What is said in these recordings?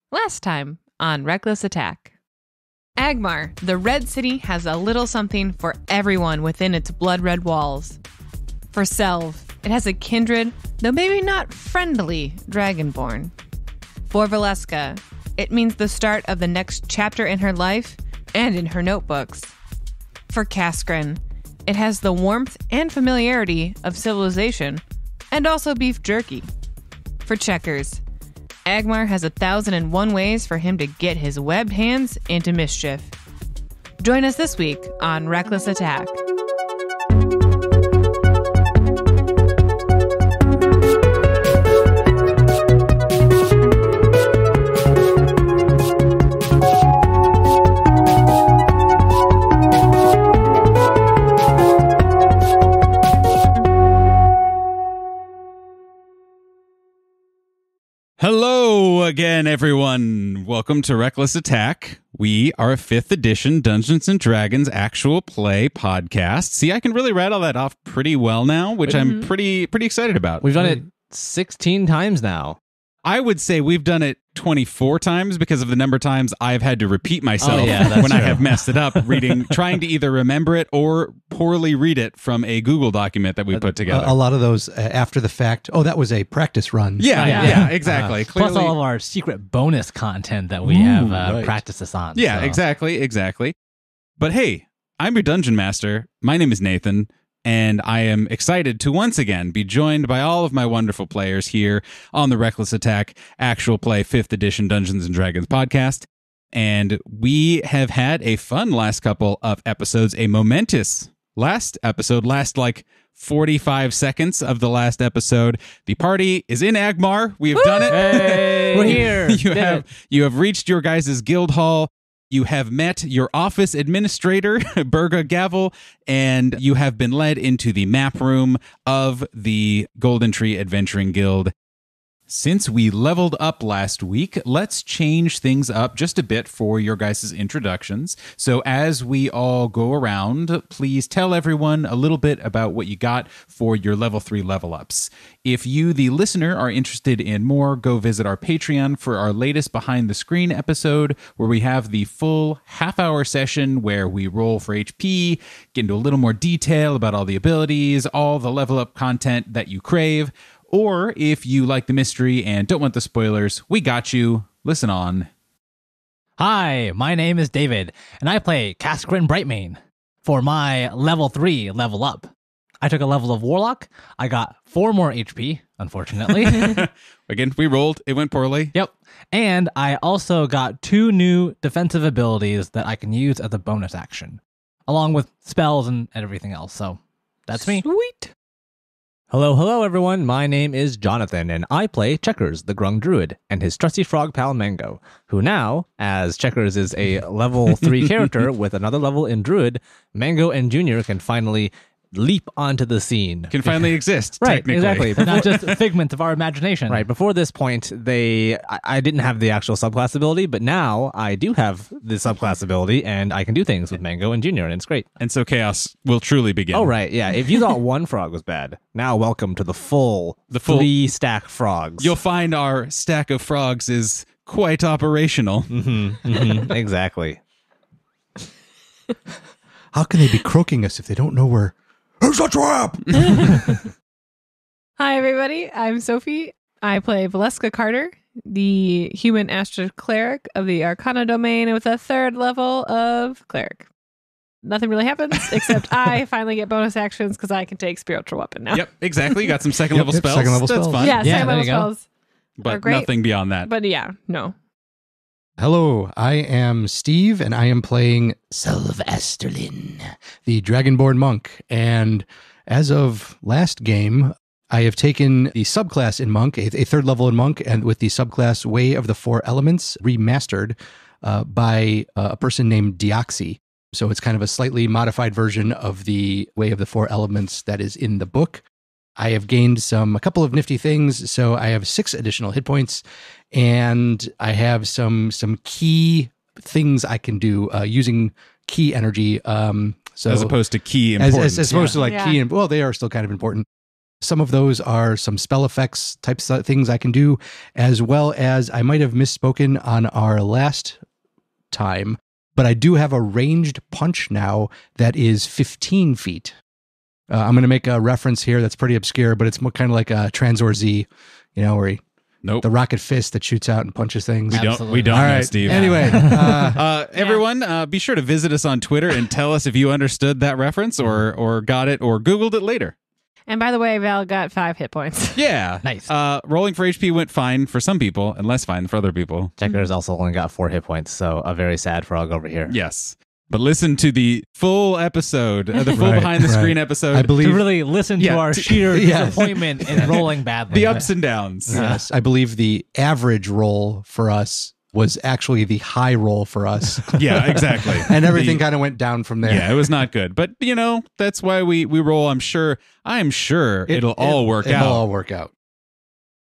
Last time on Reckless Attack. Agmar, the Red City, has a little something for everyone within its blood-red walls. For Selv, it has a kindred, though maybe not friendly, dragonborn. For Valeska, it means the start of the next chapter in her life and in her notebooks. For Gassorn, it has the warmth and familiarity of civilization, and also beef jerky. For Checkers, Agmar has 1,001 ways for him to get his webbed hands into mischief. Join us this week on Reckless Attack. Hello again, everyone. Welcome to Reckless Attack. We are a 5th edition Dungeons & Dragons actual play podcast. See, I can really rattle that off pretty well now, which I'm pretty excited about. We've done it 16 times now. I would say we've done it 24 times because of the number of times I've had to repeat myself when I have messed it up, trying to either remember it or poorly read it from a Google document that we put together. A lot of those after the fact. Oh, that was a practice run. Yeah, exactly. Plus all of our secret bonus content that we have practiced this on. Yeah, so. exactly. But hey, I'm your dungeon master. My name is Nathan. And I am excited to once again be joined by all of my wonderful players here on the Reckless Attack Actual Play 5th Edition Dungeons & Dragons podcast. And we have had a fun last couple of episodes, a momentous last episode, like 45 seconds of the last episode. The party is in Agmar. We have done it. Hey, we're here. You have reached your guys' guild hall. You have met your office administrator, Berga Gavel, and you have been led into the map room of the Golden Tree Adventuring Guild. Since we leveled up last week, let's change things up just a bit for your guys' introductions. So as we all go around, please tell everyone a little bit about what you got for your level 3 level ups. If you, the listener, are interested in more, go visit our Patreon for our latest behind the screen episode, where we have the full half-hour session where we roll for HP, get into a little more detail about all the abilities, all the level up content that you crave. Or if you like the mystery and don't want the spoilers, we got you. Listen on. Hi, my name is David, and I play Gassorn Brightmane for my level 3 level up. I took a level of Warlock. I got 4 more HP, unfortunately. Again, we rolled. It went poorly. Yep. And I also got 2 new defensive abilities that I can use as a bonus action, along with spells and everything else. So that's me. Sweet. Hello, everyone. My name is Jonathan, and I play Checkers, the Grung Druid, and his trusty frog pal Mango, who now, as Checkers is a level 3 character with another level in Druid, Mango and Junior can finally leap onto the scene. Can finally exist, right, technically. Exactly. But not just figments of our imagination. Right, before this point, I didn't have the actual subclass ability, but now I do have the subclass ability, and I can do things with Mango and Junior, and it's great. And so chaos will truly begin. Oh, right, yeah. If you thought one frog was bad, now welcome to the full 3-stack frogs. You'll find our stack of frogs is quite operational. Exactly. How can they be croaking us if they don't know we're... Who's a trap? Hi, everybody. I'm Sophie. I play Valeska Carter, the human astral cleric of the Arcana domain with a 3rd level of cleric. Nothing really happens, except I finally get bonus actions because I can take spiritual weapon now. Yep, exactly. You got some second level spells. Second level That's spells. fun. Yeah, Yeah, second level there you go. spells. But great. nothing beyond that. But yeah, no. Hello, I am Steve, and I am playing Sylvesterlin, the Dragonborn monk. And as of last game, I have taken the subclass in monk, a 3rd level in monk, and with the subclass Way of the 4 Elements remastered by a person named Deoxy. So it's kind of a slightly modified version of the Way of the 4 Elements that is in the book. I have gained a couple of nifty things. So I have 6 additional hit points, and I have some key things I can do using key energy. So as opposed to key importance. As opposed to key, and well, they are still kind of important. Some of those are some spell effects types of things I can do, as well as I might have misspoken on our last time, but I do have a ranged punch now that is 15 feet. I'm going to make a reference here that's pretty obscure, but it's kind of like a Transor Z, where he, the rocket fist that shoots out and punches things. We don't All know, right. Steve. Anyway, everyone, be sure to visit us on Twitter and tell us if you understood that reference or got it or Googled it later. And by the way, Val got 5 hit points. Yeah. Nice. Rolling for HP went fine for some people and less fine for other people. Checkers also only got 4 hit points, so a very sad frog over here. Yes. But listen to the full episode, the full behind-the-screen episode. I believe To really listen to our sheer disappointment in rolling badly. The ups and downs. Yes, I believe the average roll for us was actually the high roll for us. Yeah, exactly. And everything kind of went down from there. Yeah, it was not good. But, that's why we roll. I'm sure it'll all work out. It'll all work out.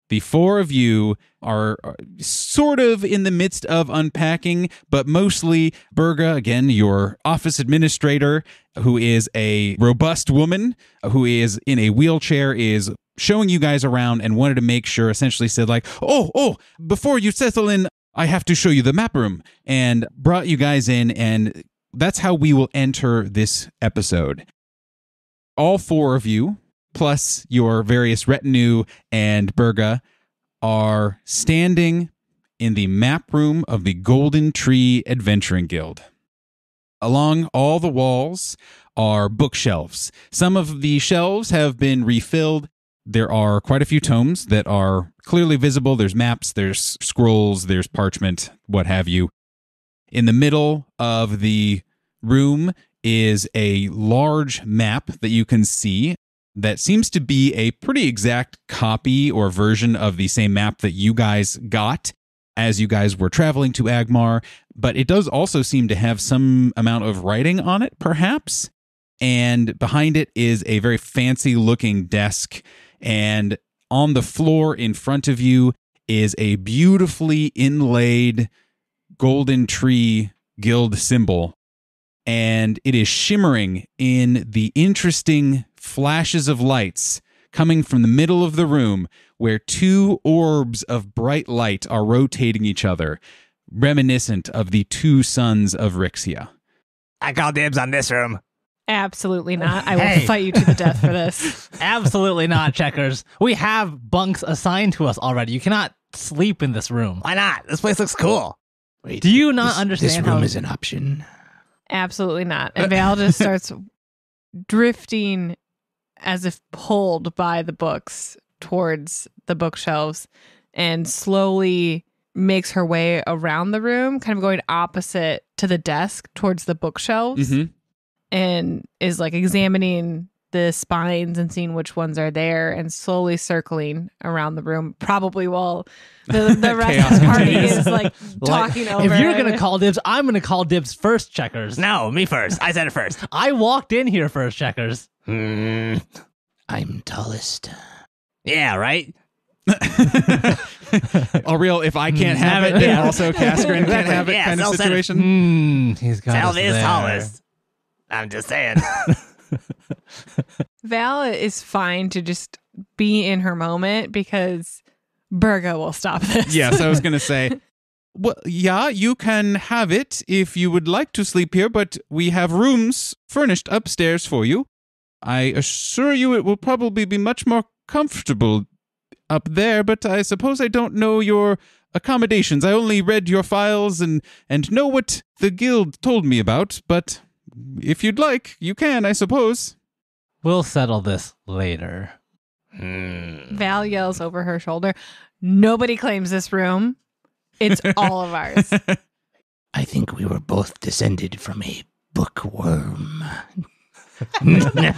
The 4 of you are sort of in the midst of unpacking, but mostly Berga, again, your office administrator, who is a robust woman, who is in a wheelchair, is showing you guys around and wanted to make sure, essentially said like, oh, before you settle in, I have to show you the map room, and brought you guys in, and that's how we will enter this episode. All 4 of you, plus your various retinue and Berga, are standing in the map room of the Golden Tree Adventuring Guild. Along all the walls are bookshelves. Some of the shelves have been refilled. There are quite a few tomes that are clearly visible. There's maps, there's scrolls, there's parchment, what have you. In the middle of the room is a large map that you can see that seems to be a pretty exact copy or version of the same map that you guys got as you guys were traveling to Agmar, but it does also seem to have some amount of writing on it, perhaps. And behind it is a very fancy-looking desk, and on the floor in front of you is a beautifully inlaid Golden Tree Guild symbol, and it is shimmering in the interesting flashes of lights coming from the middle of the room where 2 orbs of bright light are rotating each other, reminiscent of the 2 sons of Rixia. I call dibs on this room. Absolutely not. I will fight you to the death for this. Absolutely not, Checkers. We have bunks assigned to us already. You cannot sleep in this room. Why not? This place looks cool. Wait, do you not understand this room is an option? Absolutely not. And Val just starts drifting as if pulled by the books towards the bookshelves and slowly makes her way around the room, kind of going opposite to the desk towards the bookshelves. Mm-hmm. And is like examining the spines and seeing which ones are there and slowly circling around the room, probably while the rest of the party is like talking over. If you're going to call dibs, I'm going to call dibs first, Checkers. No, me first. I said it first. I walked in here first, Checkers. I'm tallest. Yeah, right? Real, if I can't have it, then also Gassorn can't have it kind of situation. He's got Tell us this there. tallest. I'm just saying. Val is fine to just be in her moment because Berga will stop this. Yes, I was going to say, well, yeah, you can have it if you would like to sleep here, but we have rooms furnished upstairs for you. I assure you it will probably be much more comfortable up there, but I suppose I don't know your accommodations. I only read your files and know what the guild told me about, but if you'd like, you can, I suppose. We'll settle this later. Val yells over her shoulder, "Nobody claims this room. It's all of ours." I think we were both descended from a bookworm. No.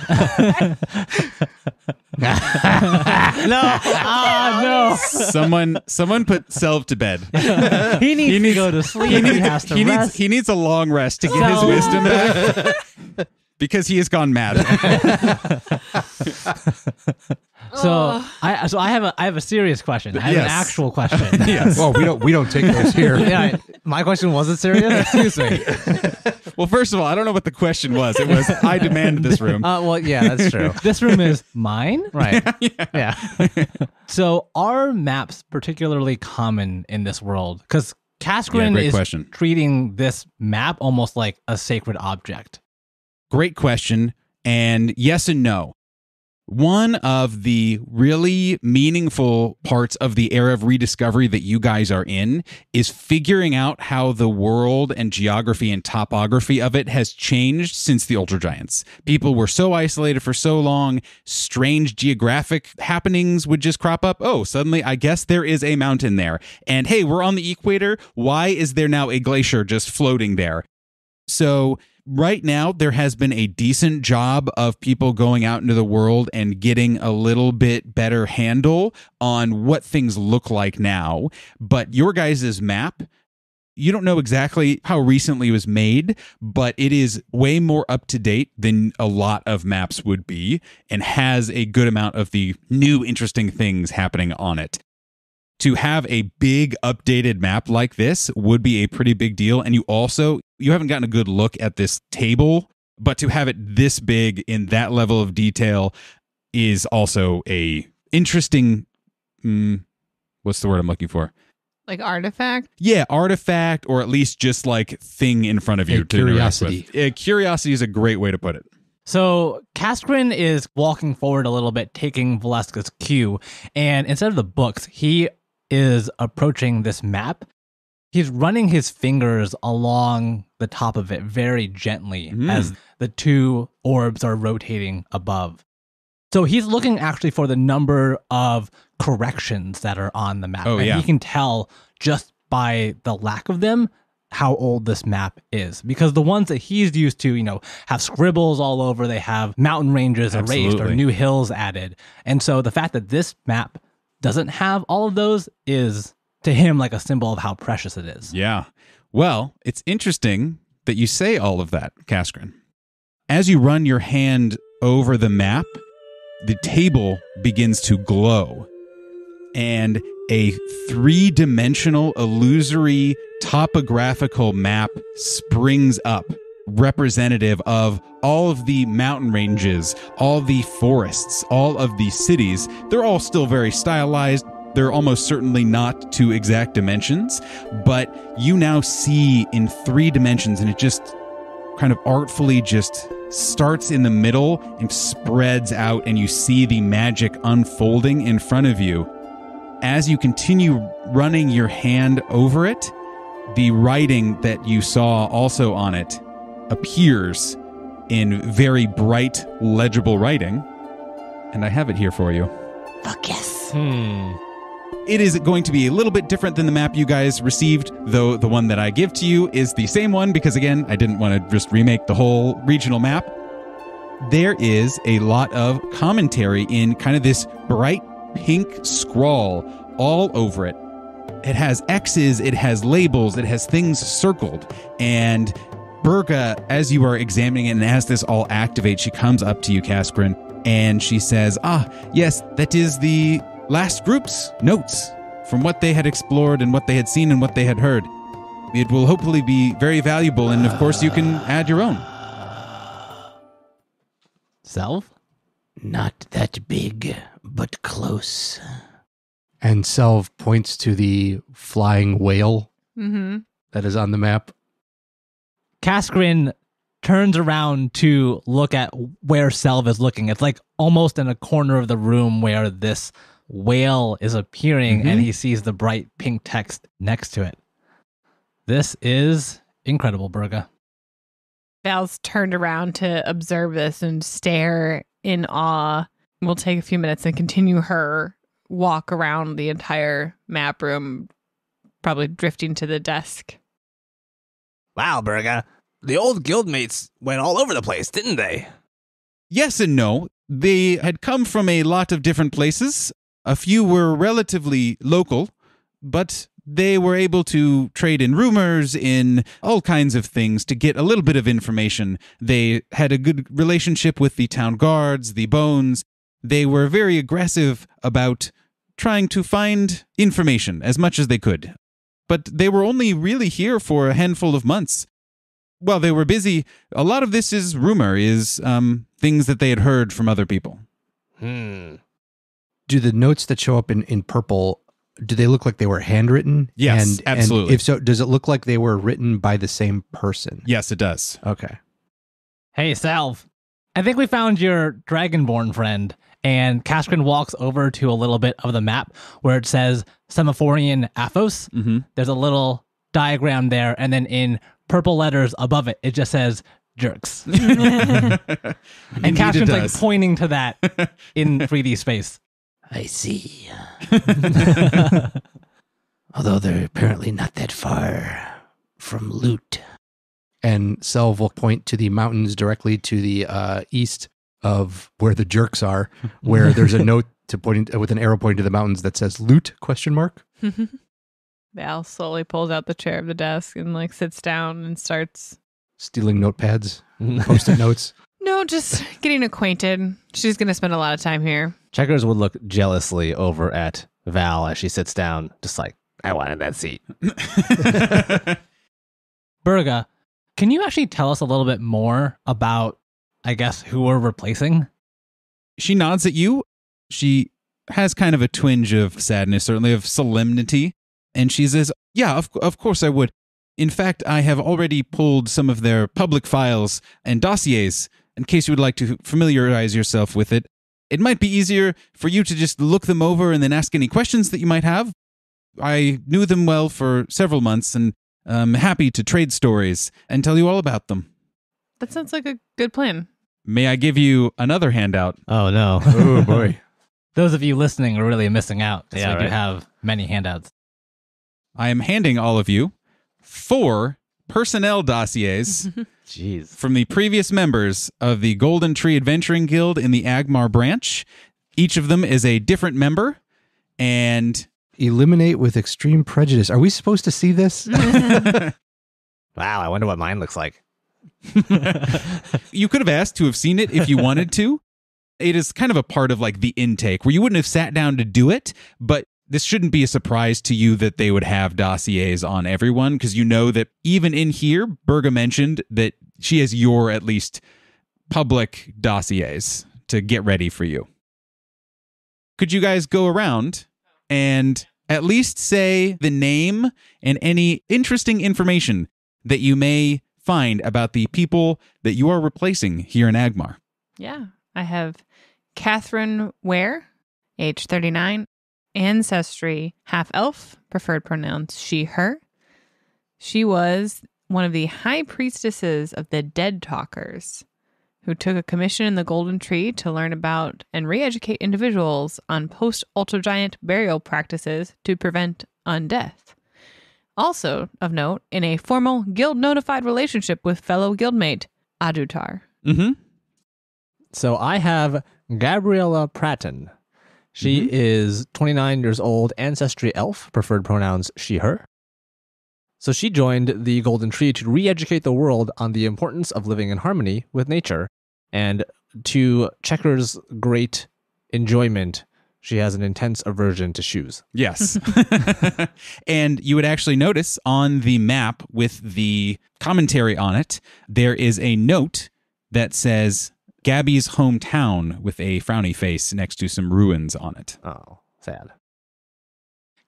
Someone put Selv to bed. He needs to go to sleep. He has to rest. He needs a long rest to get his wisdom back because he has gone mad. So I have a serious question. I have an actual question. Yes. Well, we don't take those here. Yeah, my question wasn't serious. Excuse me. Well, first of all, I don't know what the question was. It was, I demand this room. Well, yeah, that's true. This room is mine, right? Yeah. So are maps particularly common in this world? Because Gassorn is treating this map almost like a sacred object. Great question. And yes and no. One of the really meaningful parts of the era of rediscovery that you guys are in is figuring out how the world and geography and topography of it has changed since the Ultra Giants. People were so isolated for so long, strange geographic happenings would just crop up. Oh, suddenly I guess there is a mountain there. And hey, we're on the equator. Why is there now a glacier just floating there? So right now, there has been a decent job of people going out into the world and getting a little bit better handle on what things look like now. But your guys' map, you don't know exactly how recently it was made, but it is way more up to date than a lot of maps would be and has a good amount of the new interesting things happening on it. To have a big updated map like this would be a pretty big deal. And you haven't gotten a good look at this table, but to have it this big in that level of detail is also a interesting, what's the word I'm looking for? Like artifact? Yeah, artifact, or at least just like thing in front of you. Curiosity. Curiosity is a great way to put it. So Gassorn is walking forward a little bit, taking Valeska's cue, and instead of the books, he is approaching this map. He's running his fingers along the top of it very gently as the two orbs are rotating above. So he's looking actually for the number of corrections that are on the map. Oh, yeah. He can tell just by the lack of them how old this map is, because the ones that he's used to, have scribbles all over. They have mountain ranges erased or new hills added. And so the fact that this map doesn't have all of those is to him like a symbol of how precious it is. Yeah. Well, it's interesting that you say all of that, Gassorn. As you run your hand over the map, the table begins to glow, and a three-dimensional, illusory, topographical map springs up, representative of all of the mountain ranges, all the forests, all of the cities. They're all still very stylized. They're almost certainly not to exact dimensions, but you now see in 3 dimensions, and it just kind of artfully just starts in the middle and spreads out, and you see the magic unfolding in front of you. As you continue running your hand over it, the writing that you saw also on it appears in very bright, legible writing. And I have it here for you. Fuck yes. It is going to be a little bit different than the map you guys received, though the one that I give to you is the same one because, again, I didn't want to just remake the whole regional map. There is a lot of commentary in kind of this bright pink scrawl all over it. It has X's, it has labels, it has things circled. And Berga, as you are examining it and as this all activates, she comes up to you, Gassorn, and she says, yes, that is the last group's notes from what they had explored and what they had seen and what they had heard. It will hopefully be very valuable, and of course you can add your own. Self? Not that big, but close. And Selv points to the flying whale that is on the map. Gassorn turns around to look at where Selv is looking. It's like almost in a corner of the room where this whale is appearing, and he sees the bright pink text next to it. This is incredible, Berga. Val's turned around to observe this and stare in awe. We'll take a few minutes and continue her walk around the entire map room, probably drifting to the desk. Wow, Berga. The old guildmates went all over the place, didn't they? Yes and no. They had come from a lot of different places. A few were relatively local, but they were able to trade in rumors, in all kinds of things to get a little bit of information. They had a good relationship with the town guards, the bones. They were very aggressive about trying to find information as much as they could. But they were only really here for a handful of months. While they were busy, a lot of this is rumor, is things that they had heard from other people. Do the notes that show up in purple, do they look like they were handwritten? Yes, absolutely. And if so, does it look like they were written by the same person? Yes, it does. Okay. Hey, Salve. I think we found your Dragonborn friend. And Gassorn walks over to a little bit of the map where it says Semaphorian Aphos. Mm-hmm. There's a little diagram there, and then in purple letters above it, it just says jerks. And Gassorn's like pointing to that in 3D space. I see. Although they're apparently not that far from loot. And Selv will point to the mountains directly to the east of where the jerks are, where there's a note with an arrow pointing to the mountains that says loot ? Val slowly pulls out the chair of the desk and like sits down and starts stealing notepads, post-it notes. No, just getting acquainted. She's going to spend a lot of time here. Checkers would look jealously over at Val as she sits down, just like, I wanted that seat. Burga, can you actually tell us a little bit more about, I guess, who we're replacing? She nods at you. She has kind of a twinge of sadness, certainly of solemnity. And she says, yeah, of course I would. In fact, I have already pulled some of their public files and dossiers in case you would like to familiarize yourself with it. It might be easier for you to just look them over and then ask any questions that you might have. I knew them well for several months and I'm happy to trade stories and tell you all about them. That sounds like a good plan. May I give you another handout? Oh, no. Oh, boy. Those of you listening are really missing out. Yeah, We do right. have many handouts. I am handing all of you 4 personnel dossiers Jeez. from the previous members of the Golden Tree Adventuring Guild in the Agmar branch. Each of them is a different member, and Eliminate with extreme prejudice. Are we supposed to see this? Wow, I wonder what mine looks like. you could have asked to have seen it if you wanted to. It is kind of a part of like the intake where you wouldn't have sat down to do it, but this shouldn't be a surprise to you that they would have dossiers on everyone, because you know that even in here, Burga mentioned that she has your at least public dossiers to get ready for you. Could you guys go around and at least say the name and any interesting information that you may find about the people that you are replacing here in Agmar? Yeah. I have Catherine Ware, age 39, ancestry half-elf, preferred pronouns she, her. She was one of the high priestesses of the Dead Talkers, who took a commission in the Golden Tree to learn about and re-educate individuals on post-Ultra-Giant burial practices to prevent undeath. Also, of note, in a formal guild-notified relationship with fellow guildmate, Adutar. Mm-hmm. So I have Gabriella Pratton. She is 29 years old, ancestry elf, preferred pronouns she, her. So she joined the Golden Tree to re-educate the world on the importance of living in harmony with nature. And to Checker's great enjoyment, she has an intense aversion to shoes. Yes. And you would actually notice on the map with the commentary on it, there is a note that says Gabby's hometown with a frowny face next to some ruins on it. Oh, sad.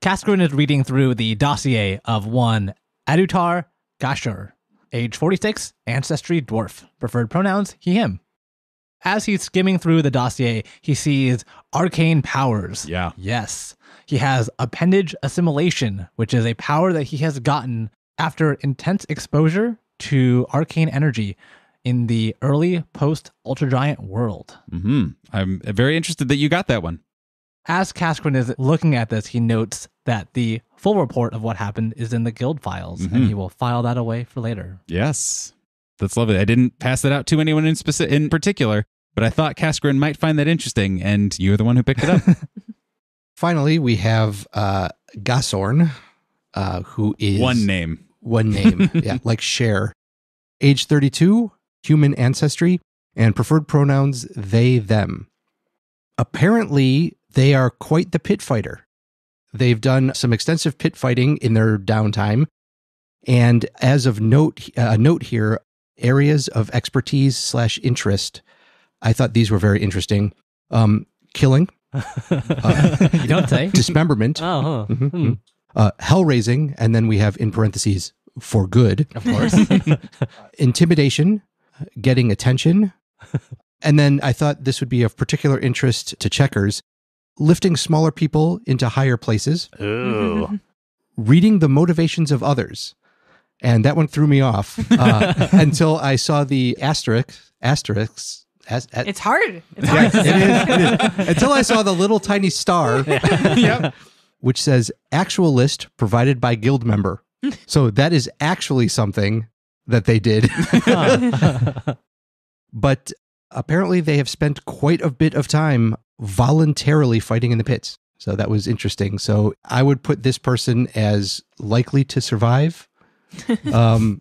Gassorn is reading through the dossier of one Adutar Gassorn, age 46, ancestry dwarf, preferred pronouns he, him. As he's skimming through the dossier, he sees arcane powers. Yeah. Yes. He has appendage assimilation, which is a power that he has gotten after intense exposure to arcane energy in the early post-Ultra-Giant world. Mm-hmm. I'm very interested that you got that one. As Gassorn is looking at this, he notes that the full report of what happened is in the guild files, and he will file that away for later. Yes. That's lovely. I didn't pass that out to anyone in particular, but I thought Gassorn might find that interesting, and you're the one who picked it up. Finally, we have Gassorn, who is... One name. Yeah, like Cher. Age 32, human ancestry, and preferred pronouns they, them. apparently they are quite the pit fighter. They've done some extensive pit fighting in their downtime. And as of note here, areas of expertise / interest, I thought these were very interesting. Killing. You don't say. Dismemberment. Oh, huh. Mhm. Hell raising. And then we have in parentheses, for good. Of course. Intimidation. Getting attention. And then I thought this would be of particular interest to checkers. Lifting smaller people into higher places. Ooh. Reading the motivations of others. And that one threw me off until I saw the asterisks. It's hard. It's Yes, hard. it is. Until I saw the little tiny star, which says actual list provided by guild member. So that is actually something that they did. But apparently they have spent quite a bit of time voluntarily fighting in the pits. So that was interesting. So I would put this person as likely to survive,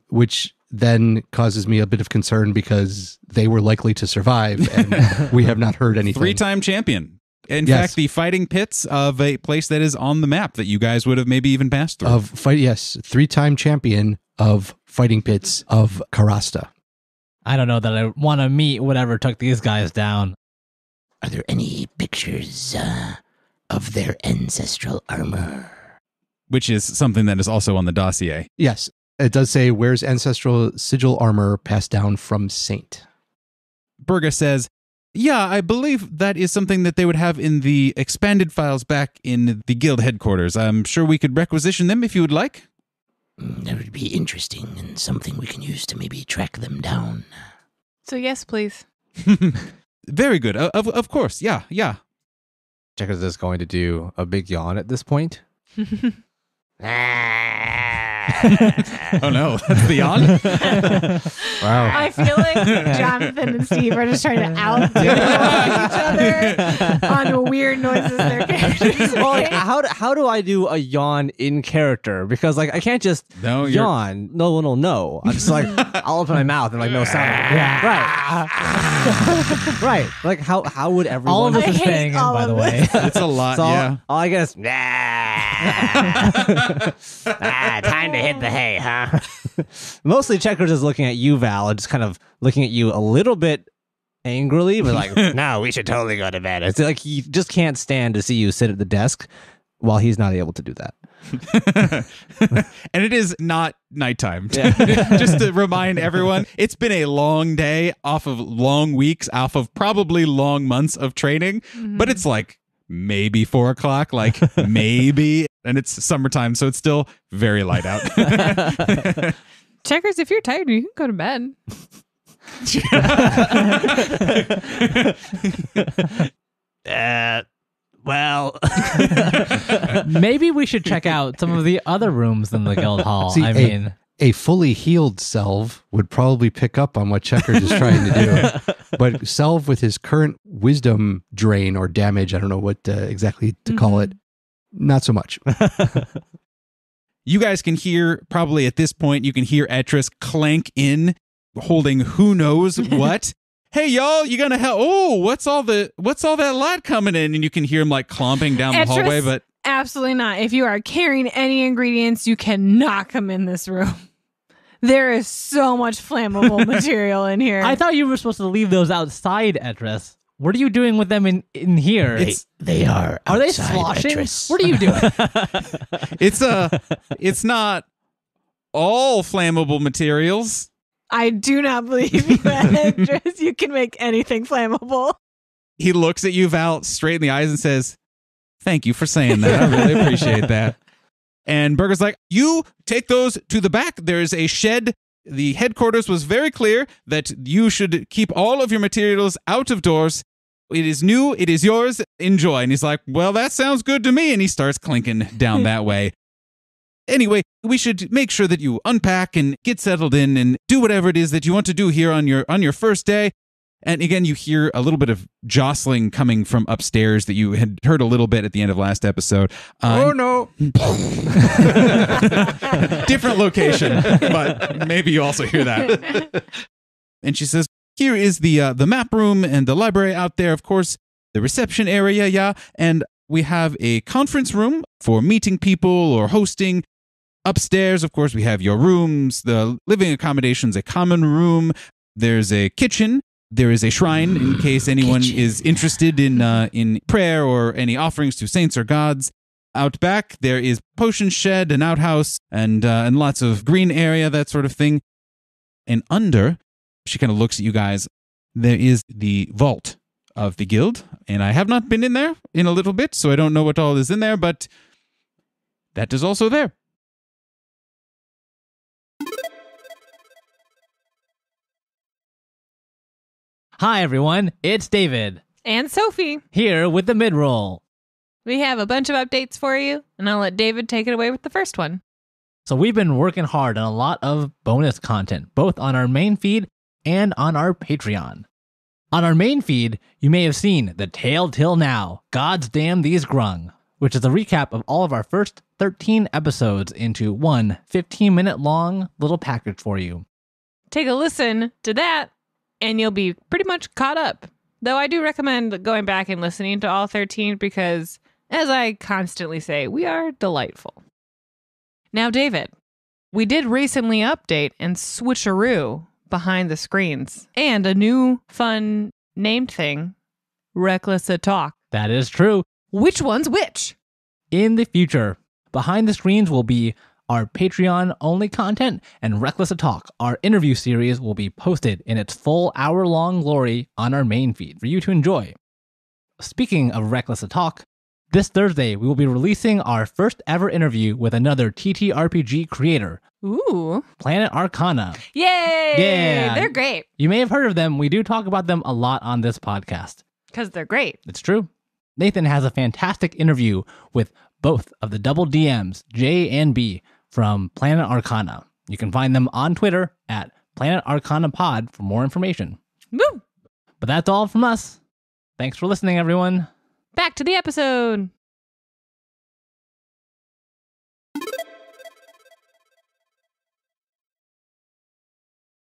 which then causes me a bit of concern because they were likely to survive and we have not heard anything. 3-time champion. In Yes. fact, the fighting pits of a place that is on the map that you guys would have maybe even passed through. Yes, 3-time champion of fighting pits of Karasta. I don't know that I want to meet whatever took these guys down. Are there any pictures of their ancestral armor? Which is something that is also on the dossier. Yes, it does say wears ancestral sigil armor passed down from Saint. Berga says, yeah, I believe that is something that they would have in the expanded files back in the guild headquarters. I'm sure we could requisition them if you would like. That would be interesting and something we can use to maybe track them down. So yes, please. Very good. Of course. Yeah. Checkers is going to do a big yawn at this point. Oh no, that's the yawn. Wow. I feel like Jonathan and Steve are just trying to outdo each other on the weird noises their characters Well, like, make. how do I do a yawn in character? Because like I can't just No, you're- yawn. No one will know. I'm just like I'll open my mouth and like no sound. Right. Right. Like how would everyone? All of us I are hate staying in, all by of the way. It's a lot. So Yeah. all I guess. Time to hit the hay, huh? Mostly Checkers is looking at you, Val, and just kind of looking at you a little bit angrily, but like, No, we should totally go to bed. it's like he just can't stand to see you sit at the desk while he's not able to do that. And it is not nighttime. Just to remind everyone, it's been a long day off of long weeks, off of probably long months of training, but it's like maybe 4 o'clock, like maybe, and it's summertime, so it's still very light out. Checkers, if you're tired, you can go to bed. Well, Maybe we should check out some of the other rooms in the guild hall. See, I mean, A fully healed Selv would probably pick up on what Checkers is trying to do. But Selv with his current wisdom drain or damage, I don't know what exactly to call it, not so much. You guys can hear, probably at this point, you can hear Etris clank in, holding who knows what. Hey y'all, you gonna help? Oh, what's all that light coming in? And you can hear him like clomping down the Etris, hallway. But absolutely not. If you are carrying any ingredients, you cannot come in this room. There is so much flammable material in here. I thought you were supposed to leave those outside, Etris. What are you doing with them in here? They are Are they outside, sloshing? Etris. What are you doing? it's not all flammable materials. I do not believe you, Edris. You can make anything flammable. He looks at you, Val, straight in the eyes and says, "Thank you for saying that. I really appreciate that." And Burger's like, "You take those to the back. There's a shed. The headquarters was very clear that you should keep all of your materials out of doors. It is new. It is yours. Enjoy." And he's like, "Well, that sounds good to me." And he starts clinking down that way. Anyway, we should make sure that you unpack and get settled in and do whatever it is that you want to do here on your first day. And again, you hear a little bit of jostling coming from upstairs that you had heard a little bit at the end of last episode. Oh, no. Different location, but maybe you also hear that. And she says, "Here is the map room and the library out there. Of course, the reception area, yeah. And we have a conference room for meeting people or hosting. Upstairs, of course, we have your rooms, the living accommodations, a common room. There's a kitchen. There is a shrine in case anyone is interested in prayer or any offerings to saints or gods. Out back, there is potion shed, an outhouse, and lots of green area, that sort of thing. And under, she kind of looks at you guys, there is the vault of the guild. And I have not been in there in a little bit, so I don't know what all is in there, but that is also there. Hi, everyone. It's David And Sophie, here with the mid-roll. we have a bunch of updates for you, and I'll let David take it away with the first one. So we've been working hard on a lot of bonus content, both on our main feed and on our Patreon. On our main feed, you may have seen The Tale Till Now, God's Damn These Grung, which is a recap of all of our first 13 episodes into one 15-minute long little package for you. Take a listen to that, and you'll be pretty much caught up. Though I do recommend going back and listening to all 13 because, as I constantly say, we are delightful. Now, David, we did recently update and switcheroo behind the screens and a new fun named thing, Reckless Talk. That is true. Which one's which? In the future, behind the screens will be our Patreon-only content, and Reckless Talk, our interview series, will be posted in its full hour-long glory on our main feed for you to enjoy. Speaking of Reckless Talk, this Thursday we will be releasing our first ever interview with another TTRPG creator, Ooh. Planet Arcana. Yay! Yeah. They're great. You may have heard of them. We do talk about them a lot on this podcast. Because they're great. It's true. Nathan has a fantastic interview with both of the double DMs, J and B, from Planet Arcana. You can find them on Twitter at Planet Arcana Pod for more information. Woo! But that's all from us. Thanks for listening, everyone. Back to the episode.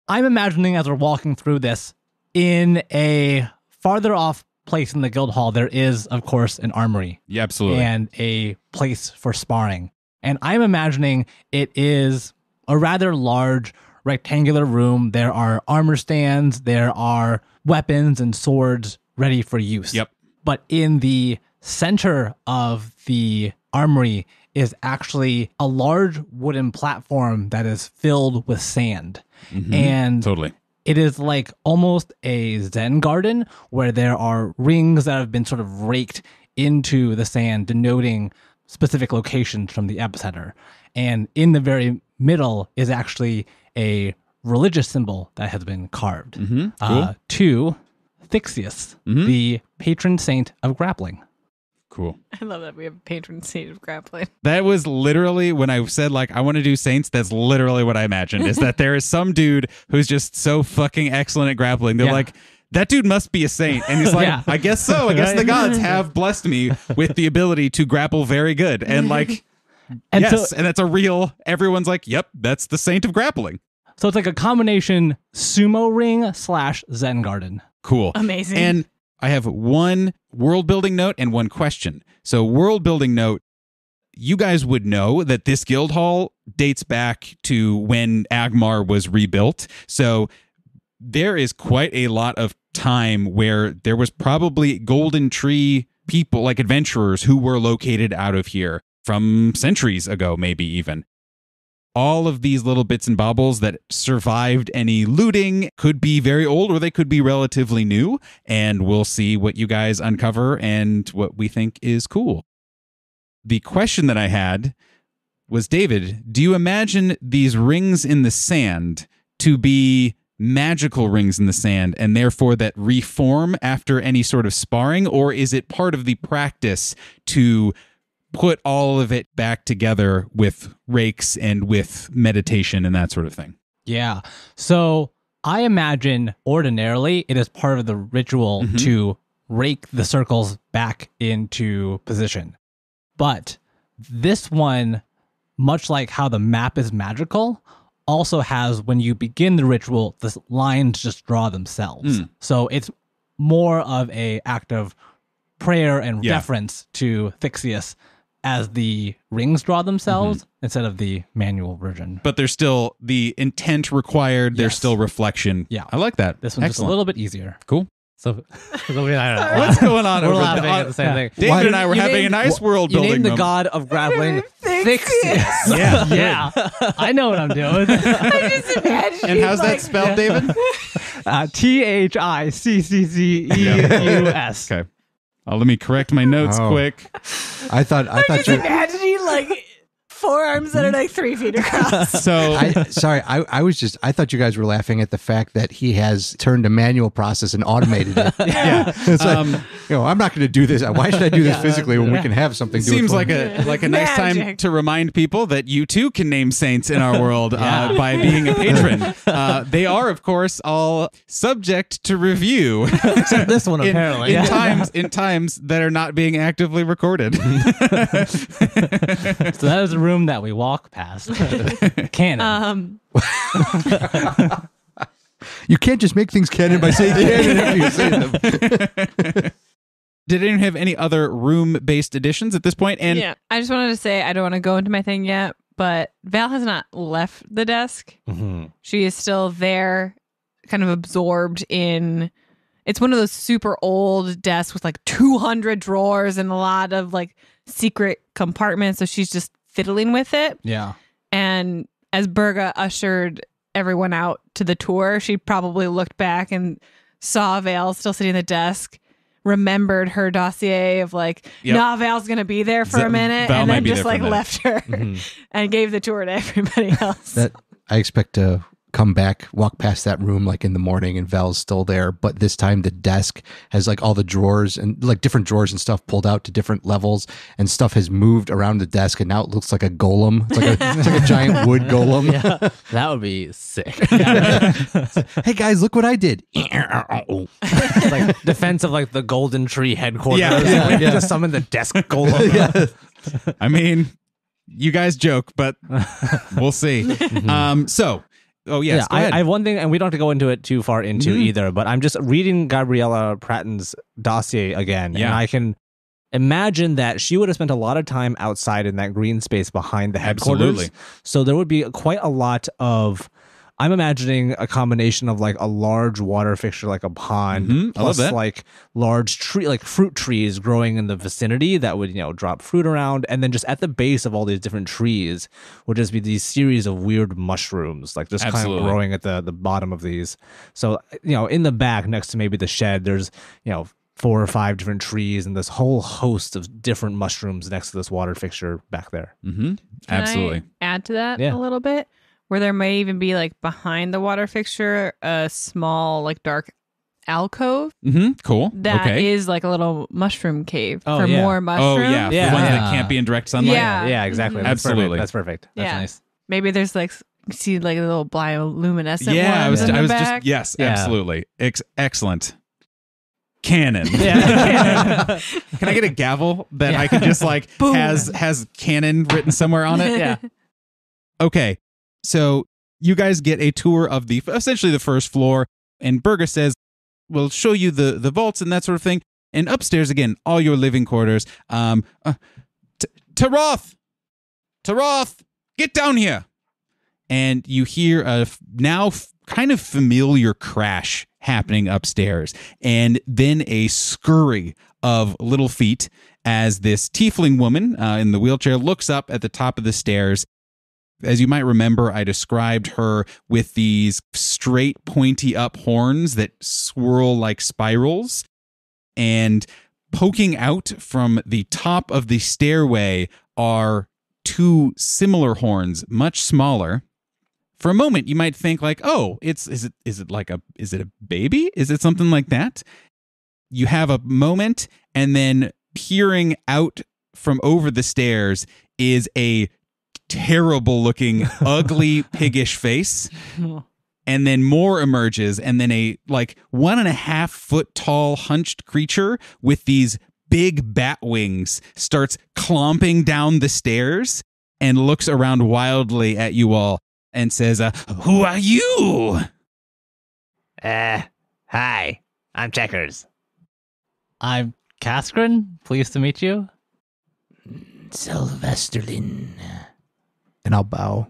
I'm imagining as we're walking through this, in a farther off place in the guild hall, there is, of course, an armory. Yeah, absolutely. And a place for sparring. And I'm imagining it is a rather large rectangular room. There are armor stands, there are weapons and swords ready for use. Yep. But in the center of the armory is actually a large wooden platform that is filled with sand. Mhm. And Totally. it is like almost a Zen garden where there are rings that have been sort of raked into the sand, denoting specific locations from the epicenter. And in the very middle is actually a religious symbol that has been carved Cool. to Thixius, the patron saint of grappling. Cool. I love that we have a patron saint of grappling. That was literally when I said, like, I want to do Saints. That's literally what I imagined, is that there is some dude who's just so fucking excellent at grappling. They're Yeah. like, that dude must be a saint. And he's like, Yeah. I guess so. I guess the gods have blessed me with the ability to grapple very good. And like, And yes. so, And that's a real, everyone's like, yep, that's the saint of grappling. so it's like a combination sumo ring / Zen garden. Cool. Amazing. And I have one world building note and one question. So, world building note, you guys would know that this guild hall dates back to when Agmar was rebuilt. So, there is quite a lot of time where there was probably Golden Tree people, like adventurers, who were located out of here from centuries ago, maybe even. All of these little bits and baubles that survived any looting could be very old or they could be relatively new. And we'll see what you guys uncover and what we think is cool. The question that I had was, David, do you imagine these rings in the sand to be magical rings in the sand and therefore that reform after any sort of sparring? Or is it part of the practice to put all of it back together with rakes and with meditation and that sort of thing? Yeah. So I imagine ordinarily it is part of the ritual to rake the circles back into position. But this one, much like how the map is magical, also has, when you begin the ritual, the lines just draw themselves. So it's more of a act of prayer and Yeah. deference to Thixius as the rings draw themselves instead of the manual version. But there's still the intent required. There's Yes. still reflection. Yeah. I like that. This one's just a Excellent. little bit easier. Cool. So I don't know. What's going on We're over laughing there? at the same thing. David and I were You having a named- nice world You building named the moment. god of grappling Thixius. Yeah. Yeah, I know what I'm doing. I just imagine And how's that spelled, David? THICCCEUS. Okay. Let me correct my notes Oh. quick. I thought you. imagining like forearms that are like 3 feet across. So I thought you guys were laughing at the fact that he has turned a manual process and automated it. yeah, It's like, I'm not going to do this. Why should I do this physically when we yeah. can have something do seems it for like me? a nice time Magic. to remind people that you too can name saints in our world by being a patron. They are, of course, all subject to review Except this one, apparently. in times that are not being actively recorded. So that is a room that we walk past. Canon. You can't just make things canon by saying canon after you say them. Did anyone have any other room-based additions at this point? And Yeah, I just wanted to say I don't want to go into my thing yet, but Val has not left the desk. She is still there, kind of absorbed in. It's one of those super old desks with like 200 drawers and a lot of like secret compartments. So she's just fiddling with it. Yeah. And as Berga ushered everyone out to the tour, she probably looked back and saw Val still sitting at the desk, remembered her dossier of like, Yep. nah, Val's going to be there for a minute, Val and might then be just there for a like minute. left her and gave the tour to everybody else. That I expect to come back, walk past that room like in the morning, and Val's still there. But this time the desk has like all the drawers and like different drawers and stuff pulled out to different levels, and stuff has moved around the desk, and now it looks like a golem. It's like a giant wood golem. Yeah, that would be sick. Hey guys, look what I did. Like defense of like the Golden Tree headquarters. Yeah. Like, to summon the desk golem. I mean, you guys joke, but we'll see. Oh yes, go ahead. I have one thing, and we don't have to go into it too far into either, but I'm just reading Gabriella Pratton's dossier again, and I can imagine that she would have spent a lot of time outside in that green space behind the headquarters. Absolutely. So there would be quite a lot of, I'm imagining a combination of like a large water fixture, like a pond, I love plus that. like large tree, like fruit trees growing in the vicinity that would, drop fruit around. And then just at the base of all these different trees would just be these series of weird mushrooms, like just kind Absolutely. of growing at the bottom of these. So, in the back next to maybe the shed, there's, 4 or 5 different trees and this whole host of different mushrooms next to this water fixture back there. Can Absolutely. I add to that Yeah. a little bit? Where there may even be like behind the water fixture, a small like dark alcove Cool. that is Okay. like a little mushroom cave Oh, for yeah. more Oh mushrooms. yeah, Yeah. the ones Yeah. that can't be in direct sunlight. Yeah. Yeah, exactly. That's Absolutely. Perfect. That's perfect. That's Yeah. nice. Maybe there's like see like little bioluminescent Yeah, ones in the back. just yes, Yeah. absolutely. Excellent. Canon. Yeah. Can I get a gavel that I can just like has canon written somewhere on it? Yeah. Okay. So you guys get a tour of essentially the first floor, and Berger says, we'll show you the vaults and that sort of thing. And upstairs again, all your living quarters. Taroth, get down here. And you hear a now kind of familiar crash happening upstairs, and then a scurry of little feet as this tiefling woman in the wheelchair looks up at the top of the stairs. As you might remember, I described her with these straight, pointy up horns that swirl like spirals. And poking out from the top of the stairway are 2 similar horns, much smaller. For a moment, you might think like, oh, is it a baby? Is it something like that? You have a moment, and then peering out from over the stairs is a terrible looking, ugly, piggish face. And then more emerges, and then a like 1.5 foot tall hunched creature with these big bat wings starts clomping down the stairs and looks around wildly at you all and says, who are you? Hi, I'm Checkers. I'm Gassorn, pleased to meet you. Sylvesterlin. And I'll bow.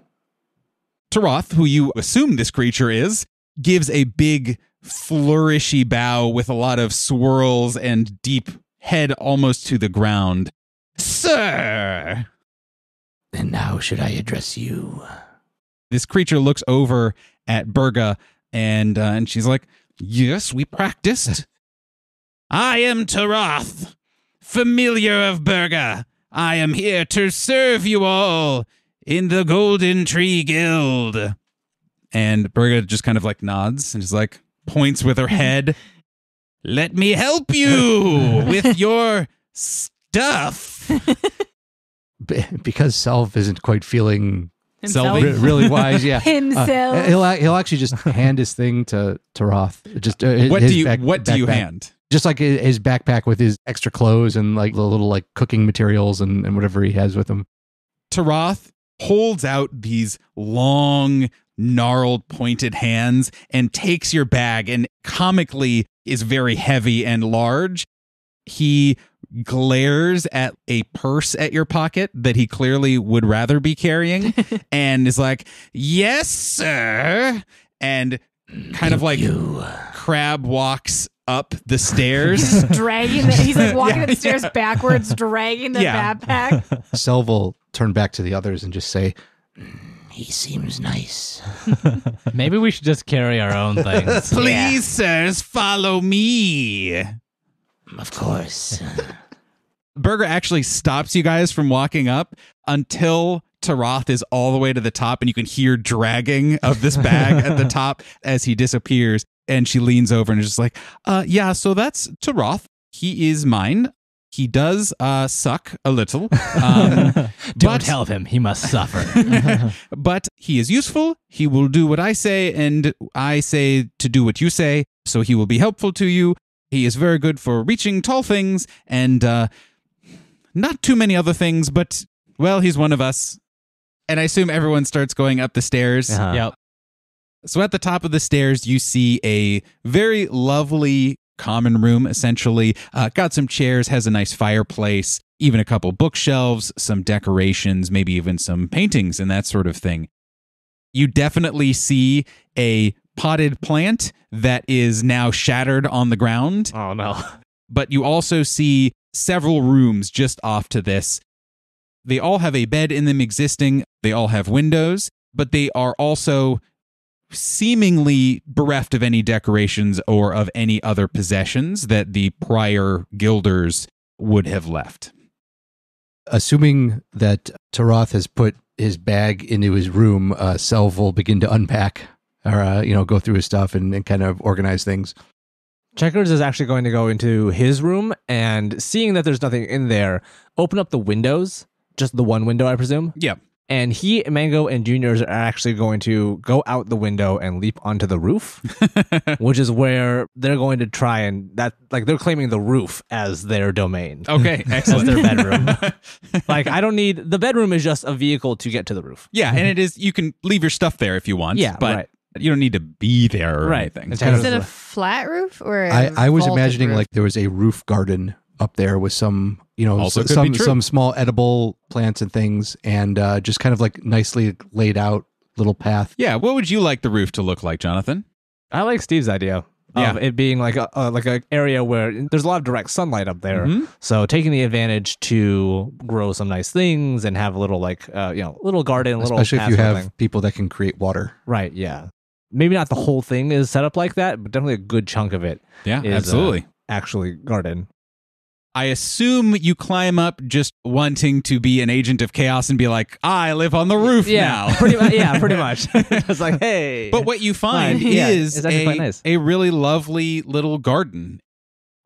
Taroth, who you assume this creature is, gives a big flourishy bow with a lot of swirls and deep head almost to the ground. Sir! And how should I address you? This creature looks over at Burga and she's like, yes, we practiced. I am Taroth, familiar of Burga. I am here to serve you all in the Golden Tree Guild. And Burga just kind of like nods and just like points with her head. Let me help you with your stuff. Because Self isn't quite feeling Himself. really wise. Yeah. Himself. He'll actually just hand his thing to Roth. Just What his do you backpack. hand? Just like his backpack with his extra clothes and like the little like cooking materials and whatever he has with him. Taroth holds out these long, gnarled, pointed hands and takes your bag and comically is very heavy and large. He glares at a purse at your pocket that he clearly would rather be carrying and is like, yes, sir. And kind of like crab walks up the stairs. He's like walking up the stairs backwards, dragging the backpack. Selv will turn back to the others and just say, He seems nice. Maybe we should just carry our own things. Please, sirs, follow me. Of course. Burger actually stops you guys from walking up until Taroth is all the way to the top and you can hear dragging of this bag at the top as he disappears. And she leans over and is just like, yeah, so that's Taroth. He is mine. He does suck a little. Don't tell him. He must suffer. But he is useful. He will do what I say, and I say to do what you say, so he will be helpful to you. He is very good for reaching tall things and not too many other things, but, well, he's one of us. And I assume everyone starts going up the stairs. Uh-huh. Yep. So at the top of the stairs, you see a very lovely common room, essentially. Got some chairs, has a nice fireplace, even a couple bookshelves, some decorations, maybe even some paintings and that sort of thing. You definitely see a potted plant that is now shattered on the ground. Oh, no. But you also see several rooms just off to this. They all have a bed in them existing. They all have windows, but they are also seemingly bereft of any decorations or of any other possessions that the prior guilders would have left. Assuming that Taroth has put his bag into his room, Selv will begin to unpack or, go through his stuff and kind of organize things. Checkers is actually going to go into his room and seeing that there's nothing in there, open up the windows, just the one window, I presume. Yeah. And he, Mango, and Juniors are actually going to go out the window and leap onto the roof, which is where they're going to try and they're claiming the roof as their domain. Okay, As excellent. their bedroom. The bedroom is just a vehicle to get to the roof. Yeah, and it is, you can leave your stuff there if you want. Yeah, but right. you don't need to be there or anything. It's Is it a flat roof or I was vaulted imagining roof? like there was a roof garden up there with some, Also could be true. some small edible plants and things, and just kind of like nicely laid out little path. Yeah, what would you like the roof to look like, Jonathan? I like Steve's idea of it being like a area where there's a lot of direct sunlight up there. Mhm. So taking the advantage to grow some nice things and have a little little garden, little Especially if path you sort of have thing. people that can create water. Right, yeah. Maybe not the whole thing is set up like that, but definitely a good chunk of it Yeah, is absolutely. actually garden. I assume you climb up just wanting to be an agent of chaos and be like, I live on the roof now. pretty much. Yeah, pretty much. It's like, hey. But what you find Yeah, is it's actually quite nice. a really lovely little garden.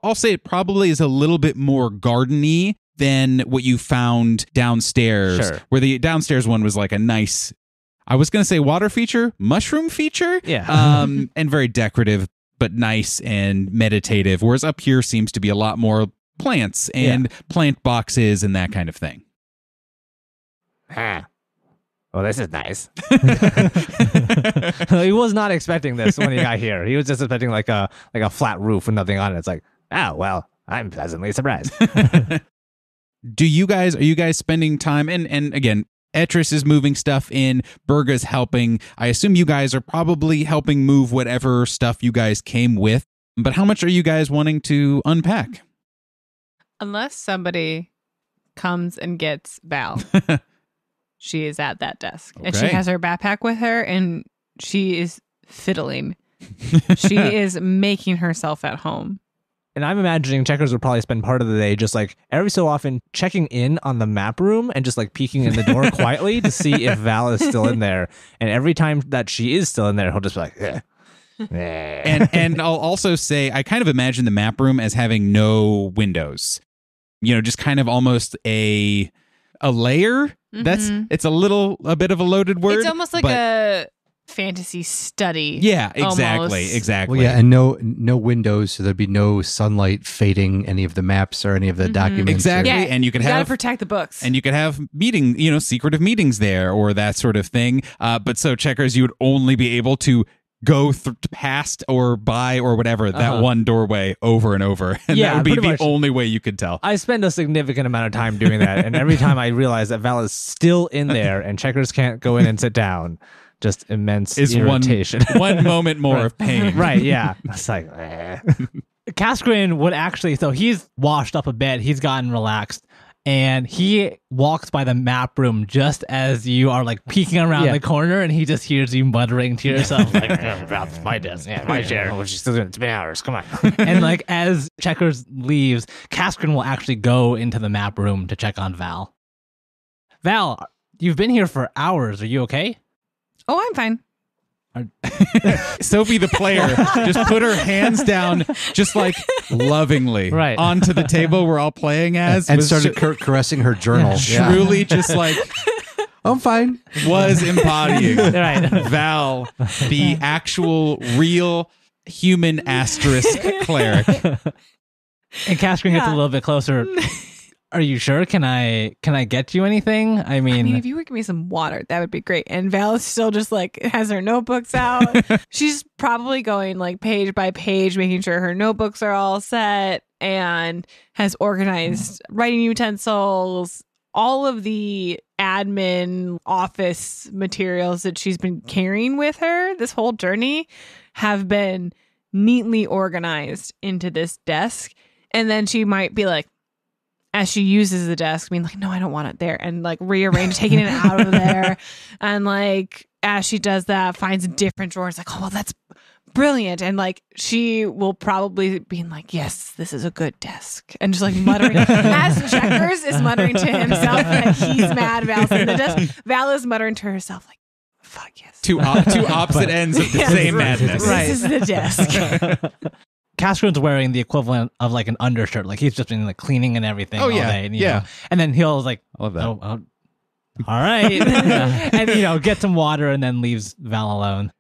I'll say it probably is a little bit more garden-y than what you found downstairs, Sure. where the downstairs one was like a nice, I was going to say water feature, mushroom feature, Yeah. and very decorative, but nice and meditative, whereas up here seems to be a lot more plants and plant boxes and that kind of thing. Well, this is nice. He was not expecting this when he got here. He was just expecting like a flat roof with nothing on it. It's like, oh well, I'm pleasantly surprised. Are you guys spending time and again, Etris is moving stuff in, Burga's helping. I assume you guys are probably helping move whatever stuff you guys came with. But how much are you guys wanting to unpack? Unless somebody comes and gets Val. She is at that desk. And she Okay. has her backpack with her and she is fiddling. She is making herself at home. And I'm imagining checkers would probably spend part of the day just like every so often checking in on the map room and just like peeking in the door quietly to see if Val is still in there. And every time that she is still in there, he'll just be like, And I'll also say I kind of imagine the map room as having no windows. Just kind of almost a layer. Mhm. It's a bit of a loaded word. It's almost like but- a fantasy study. Yeah, exactly. almost. Exactly. Well, yeah, and no windows, so there'd be no sunlight fading any of the maps or any of the documents. Exactly. Yeah, And you could gotta have protect the books. And you could have secretive meetings there or that sort of thing. But so checkers, you would only be able to go past or by or whatever that one doorway over and over. And Yeah, that would be pretty the much. only way you could tell. I spend a significant amount of time doing that. And every time I realize that Val is still in there and checkers can't go in and sit down, just immense Is irritation. one moment more of pain. Right, yeah. It's like, Gassorn would actually, so he's washed up a bit, he's gotten relaxed, and he walks by the map room just as you are like peeking around the corner, and he just hears you muttering to yourself, like, that's my desk, my chair. What you still doing? It's been hours, come on. And like as checkers leaves, Gassorn will actually go into the map room to check on Val. Val, you've been here for hours. Are you okay? Oh, I'm fine. Sophie the player just put her hands down just like lovingly Right. onto the table we're all playing as and was started caressing her journal. Yeah. truly just like I'm fine. was embodying Right. Val, the actual real human asterisk cleric. And Gassorn gets a little bit closer. Are you sure? Can I get you anything? I mean, if you would give me some water, that would be great. And Val is still just like has her notebooks out. She's probably going like page by page, making sure her notebooks are all set and has organized writing utensils, all of the admin office materials that she's been carrying with her this whole journey have been neatly organized into this desk. And then she might be like, as she uses the desk, being like, no, I don't want it there. And like rearrange, taking it out of there. And like, as she does that, finds a different drawer. It's like, oh, well, that's brilliant. And like, she will probably be like, yes, this is a good desk. And just like muttering, as Checkers is muttering to himself that he's mad Val's in the desk. Val is muttering to herself like, fuck yes. Two opposite ends of the Yes, same right. madness. This is the desk. Gassorn's wearing the equivalent of like an undershirt. Like he's just been like cleaning and everything all day. And, you know, and then he'll like, I love that. oh, all right. And, get some water and then leaves Val alone.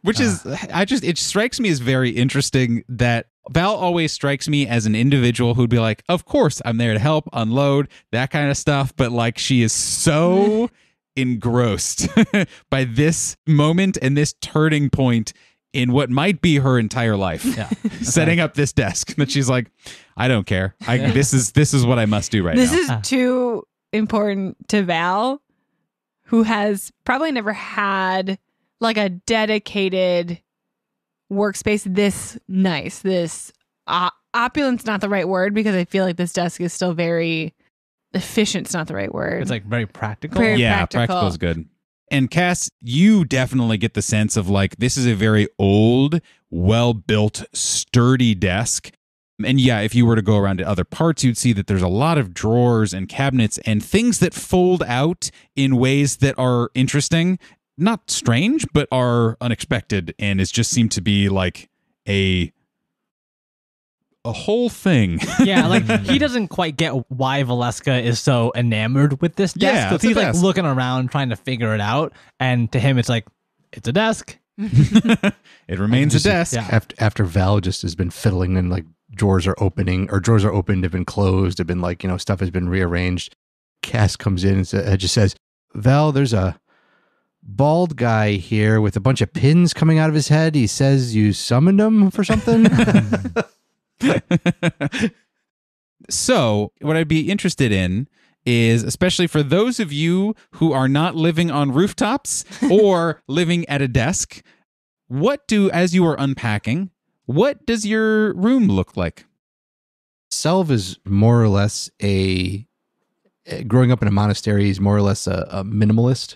Which is, it strikes me as very interesting that Val always strikes me as an individual who'd be like, of course, I'm there to help, unload, that kind of stuff. But like, she is so engrossed by this moment and this turning point in what might be her entire life, setting up this desk that she's like, I don't care. This is what I must do right now. This is too important to Val, who has probably never had like a dedicated workspace this nice. This opulent's not the right word because I feel like this desk is still very efficient's not the right word. It's like very practical. Very yeah, practical. practical is good. And Cass, you definitely get the sense of like, this is a very old, well-built, sturdy desk. And yeah, if you were to go around to other parts, you'd see that there's a lot of drawers and cabinets and things that fold out in ways that are interesting, not strange, but are unexpected. And it just seemed to be like a whole thing. Yeah, like he doesn't quite get why Valeska is so enamored with this desk. Yeah, So it's a he's like desk. looking around trying to figure it out. And to him, it's like, it's a desk. It remains a desk. Yeah. After Val just has been fiddling and like drawers are opening or drawers are opened, have been closed, have been like, stuff has been rearranged. Cass comes in and just says, Val, there's a bald guy here with a bunch of pins coming out of his head. He says you summoned him for something. So what I'd be interested in is, especially for those of you who are not living on rooftops or living at a desk, as you are unpacking, what does your room look like? Selv is more or less growing up in a monastery, he's more or less a minimalist.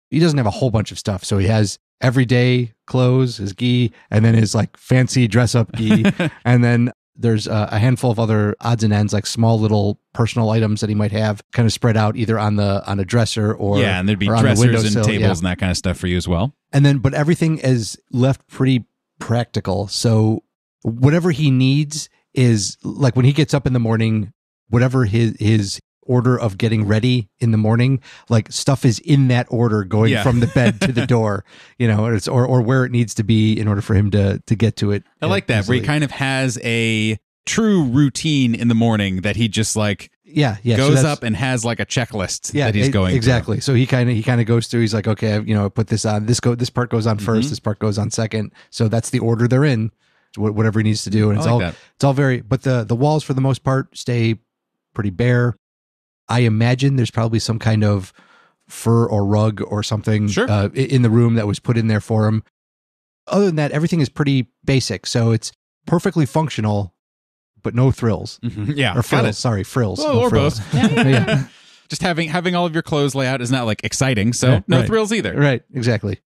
He doesn't have a whole bunch of stuff. So he has everyday clothes, his gi, and then his like fancy dress up gi. And then there's a handful of other odds and ends, like small little personal items that he might have kind of spread out either on a dresser or and there'd be or on the dressers and windowsill, tables and that kind of stuff for you as well. And then, but everything is left pretty practical. So whatever he needs is like when he gets up in the morning, whatever his order of getting ready in the morning, like stuff is in that order going from the bed to the door, or where it needs to be in order for him to get to it. I like that, easily. where he kind of has a true routine in the morning that he just like goes up and has like a checklist that he's going exactly through. So he kind of goes through, he's like, okay, I put this on, this part goes on first, this part goes on second, so that's the order they're in, whatever he needs to do. And it's all very, but the walls for the most part stay pretty bare. I imagine there's probably some kind of fur or rug or something in the room that was put in there for him. Other than that, everything is pretty basic. So it's perfectly functional, but no thrills. Mm-hmm. Yeah. Or frills. Sorry, frills. Well, no or frills. both. Yeah. Just having all of your clothes lay out is not like exciting. So no thrills either. Right. Exactly.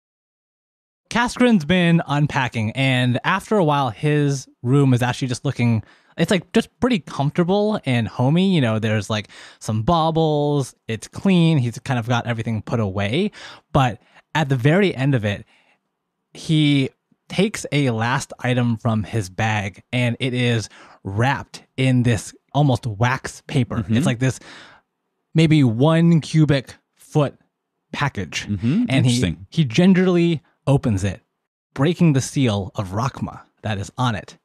Gassorn's been unpacking, and after a while, his room is actually just looking, it's like just pretty comfortable and homey. There's like some baubles, it's clean, he's kind of got everything put away. But at the very end of it, he takes a last item from his bag, and it is wrapped in this almost wax paper. Mm-hmm. It's like this maybe 1 cubic foot package. Mm-hmm. And he gingerly opens it, breaking the seal of Rakma that is on it.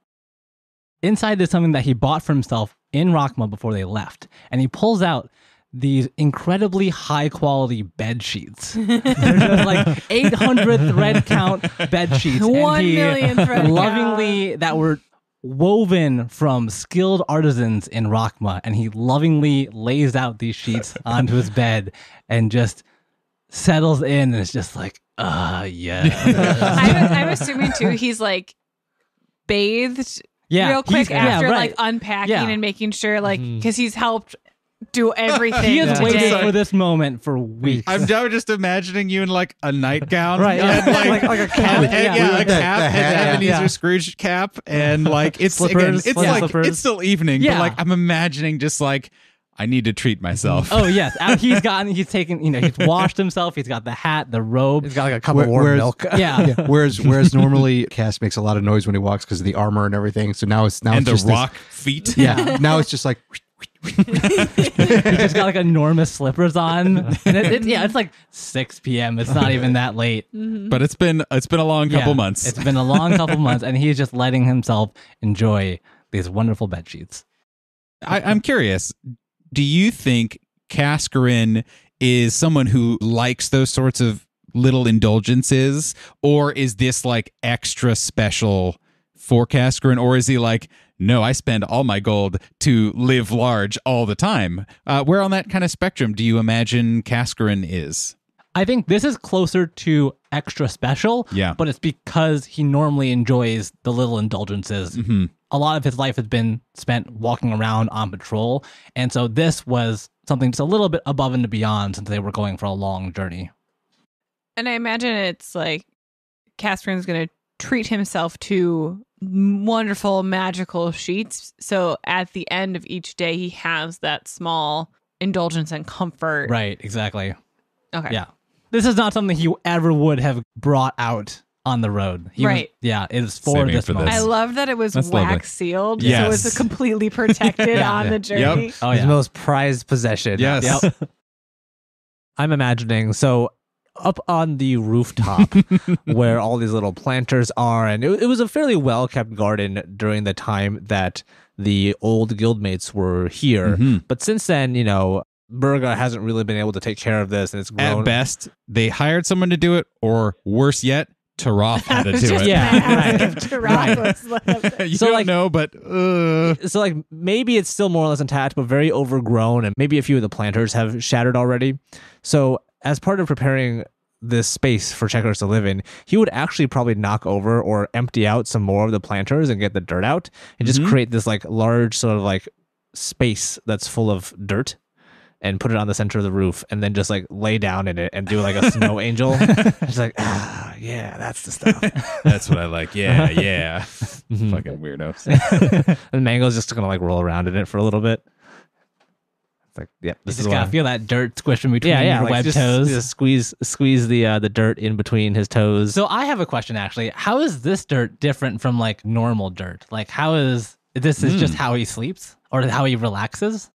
Inside is something that he bought for himself in Rakma before they left. And he pulls out these incredibly high quality bed sheets. They're just like 800 thread count bed sheets. 1 million thread lovingly count. That were woven from skilled artisans in Rakma. And he lovingly lays out these sheets onto his bed and just settles in, and it's just like, yeah. I'm assuming too he's like bathed real quick after like unpacking and making sure, like, because he's helped do everything. He has waited for this moment for weeks. I'm just imagining you in like a nightgown, right? And, like a cap, a cap, and Ebenezer Scrooge cap, and like it's slippers, slippers. It's still evening, but like I'm imagining just like, I need to treat myself. Oh yes, he's taken, he's washed himself. He's got the hat, the robe. He's got like a cup of warm milk. Yeah. Whereas normally Cass makes a lot of noise when he walks because of the armor and everything. So now it's the just rock feet. Yeah. Now it's just like. He's just got like enormous slippers on, and it's like 6 p.m. It's not even that late, but it's been a long couple months. It's been a long couple months, and he's just letting himself enjoy these wonderful bed sheets. I'm curious. Do you think Gassorn is someone who likes those sorts of little indulgences, or is this like extra special for Gassorn, or is he like, no, I spend all my gold to live large all the time? Where on that kind of spectrum do you imagine Gassorn is? I think this is closer to extra special, but it's because he normally enjoys the little indulgences. Mm-hmm. A lot of his life has been spent walking around on patrol, and so this was something just a little bit above and beyond since they were going for a long journey. And I imagine it's like Gassorn's going to treat himself to wonderful magical sheets, so at the end of each day he has that small indulgence and comfort. Right, exactly. Okay. Yeah. This is not something he ever would have brought out on the road. Right. It is for Saving this it for moment. I love that it was That's wax lovely. sealed, Yes. so it's completely protected on the journey. Yep. Oh, His yeah. most prized possession. Yes. Yep. I'm imagining, so up on the rooftop where all these little planters are, and it was a fairly well-kept garden during the time that the old guildmates were here. Mm-hmm. But since then, Burga hasn't really been able to take care of this, and it's grown. At best, they hired someone to do it, or worse yet, Taroth how to do Just it. Yeah, right. You So, don't like- know, but So like maybe it's still more or less intact, but very overgrown, and maybe a few of the planters have shattered already. So as part of preparing this space for Checkers to live in, he would actually probably knock over or empty out some more of the planters and get the dirt out, and just create this like large sort of like space that's full of dirt, and put it on the center of the roof, and then just like lay down in it and do like a snow angel. It's like, yeah, that's the stuff. that's what I like. Yeah, yeah. Mhm. Fucking weirdos. And Mango's just gonna like roll around in it for a little bit. It's like, yep, You this just is gotta why. feel that dirt squishing between your like, webbed just, toes. Just squeeze the dirt in between his toes. So I have a question actually. How is this dirt different from like normal dirt? Like how is this is just how he sleeps or how he relaxes?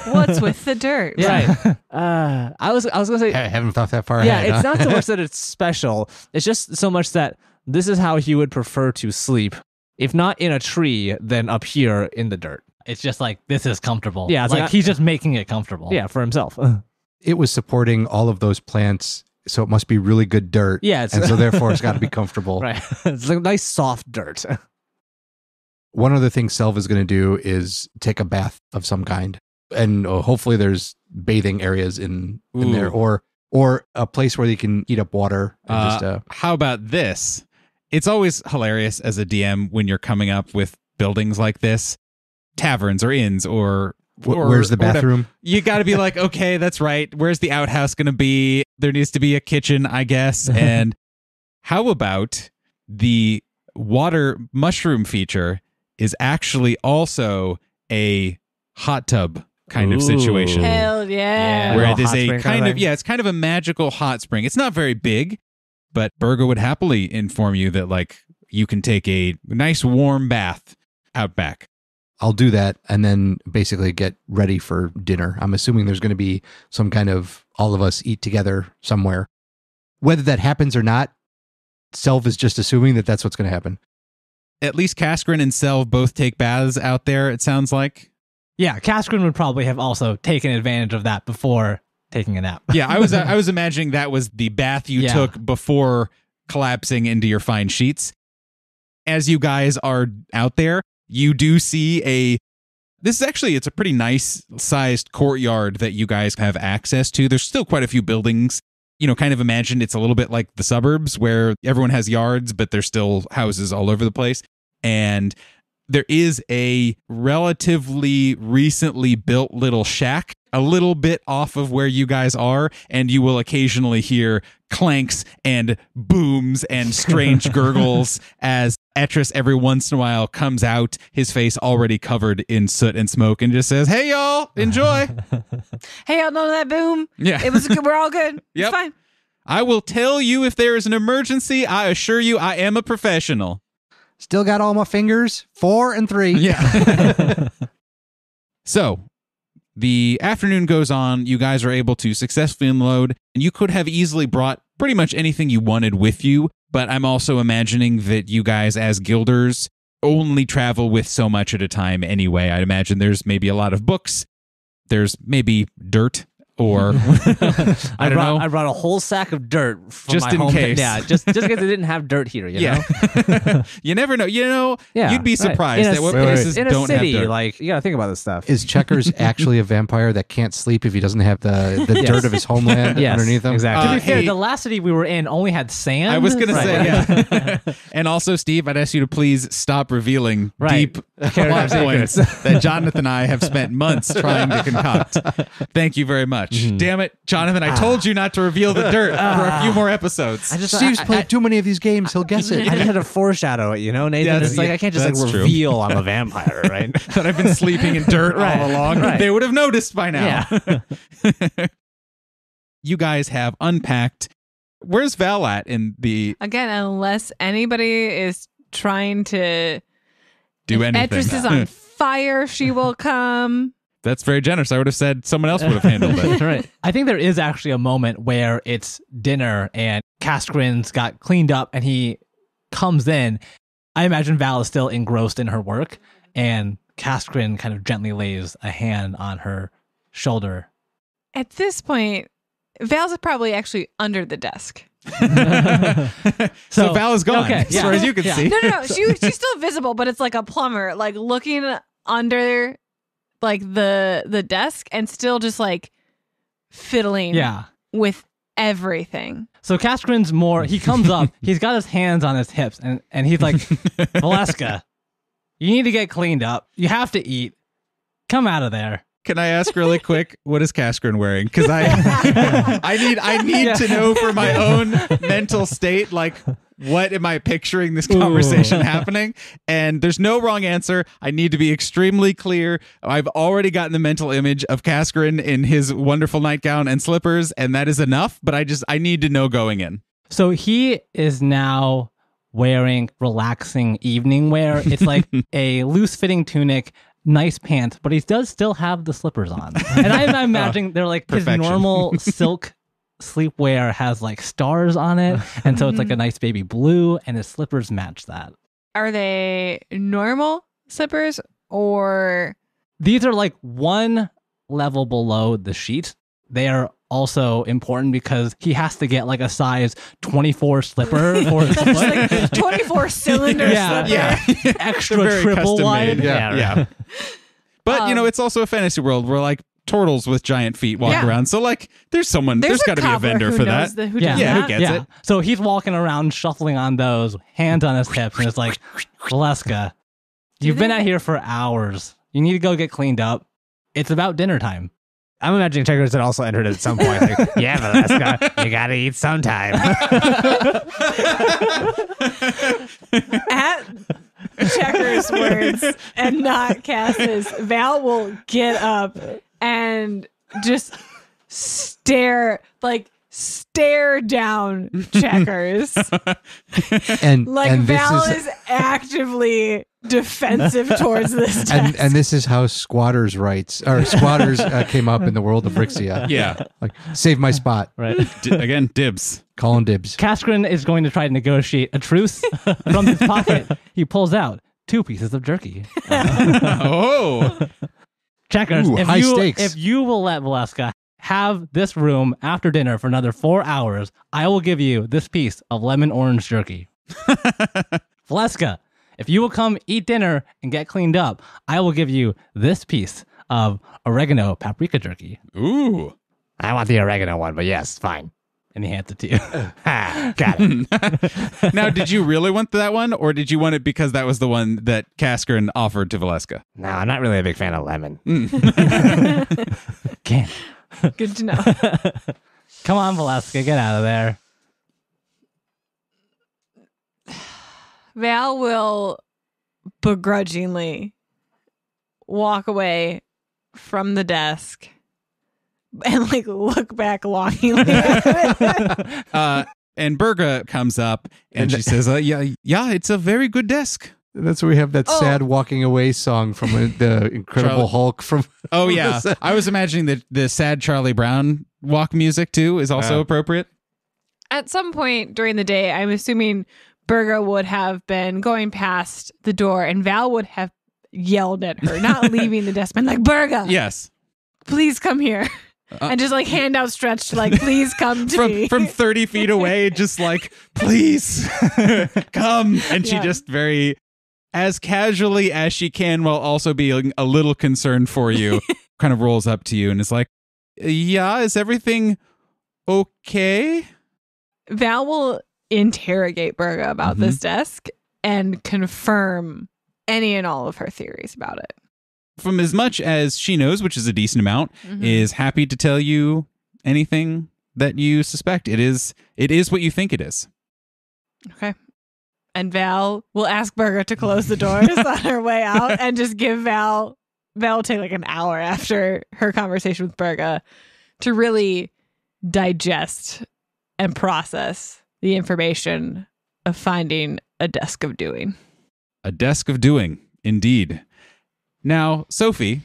What's with the dirt? Yeah. I was gonna say, I haven't thought that far yeah, ahead. it's huh? not so much that it's special. It's just so much that this is how he would prefer to sleep. If not in a tree, then up here in the dirt. It's just like this is comfortable. Yeah, it's like like- he's just making it comfortable. Yeah, for himself. It was supporting all of those plants, so it must be really good dirt. Yeah, it's and so therefore it's got to be comfortable. right. It's like nice soft dirt. One other thing Selv is going to do is take a bath of some kind, and hopefully there's bathing areas in there, or a place where you can heat up water. And How about this? It's always hilarious as a DM when you're coming up with buildings like this, taverns or inns or where's the or whatever. bathroom? You got to be like, okay, that's right. Where's the outhouse going to be? There needs to be a kitchen, I guess. And how about the water mushroom feature is actually also a hot tub kind of situation? Hell yeah. Where Little it is hot a spring kind kinda of, thing. yeah, it's kind of a magical hot spring. It's not very big, but Berger would happily inform you that like you can take a nice warm bath out back. I'll do that and then basically get ready for dinner. I'm assuming there's going to be some kind of all of us eat together somewhere. Whether that happens or not, Selv is just assuming that that's what's going to happen. At least Kaskrin and Selv both take baths out there, it sounds like. Yeah, Kaskrin would probably have also taken advantage of that before taking a nap. Yeah, I was imagining that was the bath you Yeah. took before collapsing into your fine sheets. As you guys are out there, you do see it's a pretty nice sized courtyard that you guys have access to. There's still quite a few buildings. You know, kind of imagine it's a little bit like the suburbs where everyone has yards, but there's still houses all over the place. And there is a relatively recently built little shack a little bit off of where you guys are, and you will occasionally hear clanks and booms and strange gurgles as Etris every once in a while comes out, his face already covered in soot and smoke, and just says, "Hey y'all, enjoy." Hey, y'all know that boom? Yeah. It was good. We're all good. Yep. It's fine. I will tell you if there is an emergency. I assure you I am a professional. Still got all my fingers, 4 and 3. Yeah. So the afternoon goes on. You guys are able to successfully unload, and you could have easily brought pretty much anything you wanted with you. But I'm also imagining that you guys, as guilders, only travel with so much at a time anyway. I'd imagine there's maybe a lot of books. There's maybe dirt. Or I don't know. I brought a whole sack of dirt from Just my in home. case. Yeah, just because they didn't have dirt here. You know? You never know. Yeah, You'd be right. surprised In a at what ci- places in a don't city, have dirt. like you gotta think about this stuff. Is Checkers actually a vampire that can't sleep if he doesn't have the Yes. dirt of his homeland Yes, underneath him? exactly. To be fair, hey. the last city we were in only had sand. I was going to Right. say, yeah. And also, Steve, I'd ask you to please stop revealing Right. deep plot points that Jonathan and I have spent months trying to concoct. Thank you very much. Damn it, Jonathan, I told you not to reveal the dirt for a few more episodes. Steve's played too many of these games. He'll guess it. I just had to foreshadow it, you know, Nathan. That's- It's like I can't just that's like true. reveal I'm a vampire, right? that I've been sleeping in dirt Right, all along. right. They would have noticed by now. Yeah. You guys have unpacked. Where's Val at in the Again, unless anybody is trying to do if anything? Etris is on fire, she will come. That's very generous. I would have said someone else would have handled it. right. I think there is actually a moment where it's dinner and Kaskrin's got cleaned up and he comes in. I imagine Val is still engrossed in her work, and Kaskrin kind of gently lays a hand on her shoulder. At this point, Val's probably actually under the desk. So Val is gone, okay, as far as you can see. No. She's still visible, but it's like a plumber, like looking under like the desk and still just like fiddling with everything. So Kaskrin's he comes up, he's got his hands on his hips, and he's like, Valeska, you need to get cleaned up. You have to eat. Come out of there. Can I ask really quick, what is Gassorn wearing? Because I need to know for my own mental state, like, what am I picturing this conversation happening? And there's no wrong answer. I need to be extremely clear. I've already gotten the mental image of Gassorn in his wonderful nightgown and slippers, and that is enough, but I need to know going in. So he is now wearing relaxing evening wear. It's like a loose-fitting tunic, nice pants, but he does still have the slippers on. And I'm imagining they're like Perfection. his normal silk sleepwear has like stars on it, and so it's like a nice baby blue, and his slippers match that. Are they normal slippers or? These are like one level below the sheet. They are also important because he has to get like a size 24 slipper for his foot. Like 24 cylinder slipper. Yeah. Extra Very triple custom wide. made. Yeah. But, it's also a fantasy world where, like, turtles with giant feet walk around. So, like, there's got to be a vendor for that. Who does Who that. gets it? So he's walking around shuffling on those, hands on his hips, and it's like, Valeska, you've been out here for hours. You need to go get cleaned up. It's about dinner time. I'm imagining Checkers had also entered at some point. Like, yeah, Valeska, you gotta eat sometime. At Checkers' words and not Cass's, Val will get up and just stare down Checkers. And Like and Val this is actively defensive towards this text. and this is how squatters' came up in the world of Brixia. Yeah. Like, save my spot. Right. Again, dibs. Calling dibs. Kaskrin is going to try to negotiate a truce. From his pocket, he pulls out 2 pieces of jerky. Oh. Checkers, Ooh, high stakes. if you will let Valeska have this room after dinner for another 4 hours, I will give you this piece of lemon orange jerky. Valeska, if you will come eat dinner and get cleaned up, I will give you this piece of oregano paprika jerky. Ooh. I want the oregano one, but yes, fine. And he hands it to you. Ha, got it. Now, did you really want that one, or did you want it because that was the one that Gassorn offered to Valeska? No, I'm not really a big fan of lemon. Can't. Good to know. Come on, Valeska, get out of there. Val will begrudgingly walk away from the desk and like look back longingly at it. And Berga comes up and she says, yeah, it's a very good desk. That's where we have that sad walking away song from the Incredible Hulk from. Oh, yeah. I was imagining that the sad Charlie Brown walk music, too, is also appropriate. At some point during the day, I'm assuming Berga would have been going past the door and Val would have yelled at her, not leaving the desk, been like, Berga, Yes. please come here. And just like hand outstretched, like, please come to me. From 30 feet away, just like, please come. And she just as casually as she can, while also being a little concerned for you, kind of rolls up to you and is like, yeah, is everything okay? Val will interrogate Berga about this desk and confirm any and all of her theories about it. From as much as she knows, which is a decent amount, is happy to tell you anything that you suspect. It is what you think it is. Okay. And Val will ask Berga to close the doors on her way out and just give Val will take like an hour after her conversation with Berga to really digest and process the information of finding a desk of doing. A desk of doing, indeed. Now, Sophie.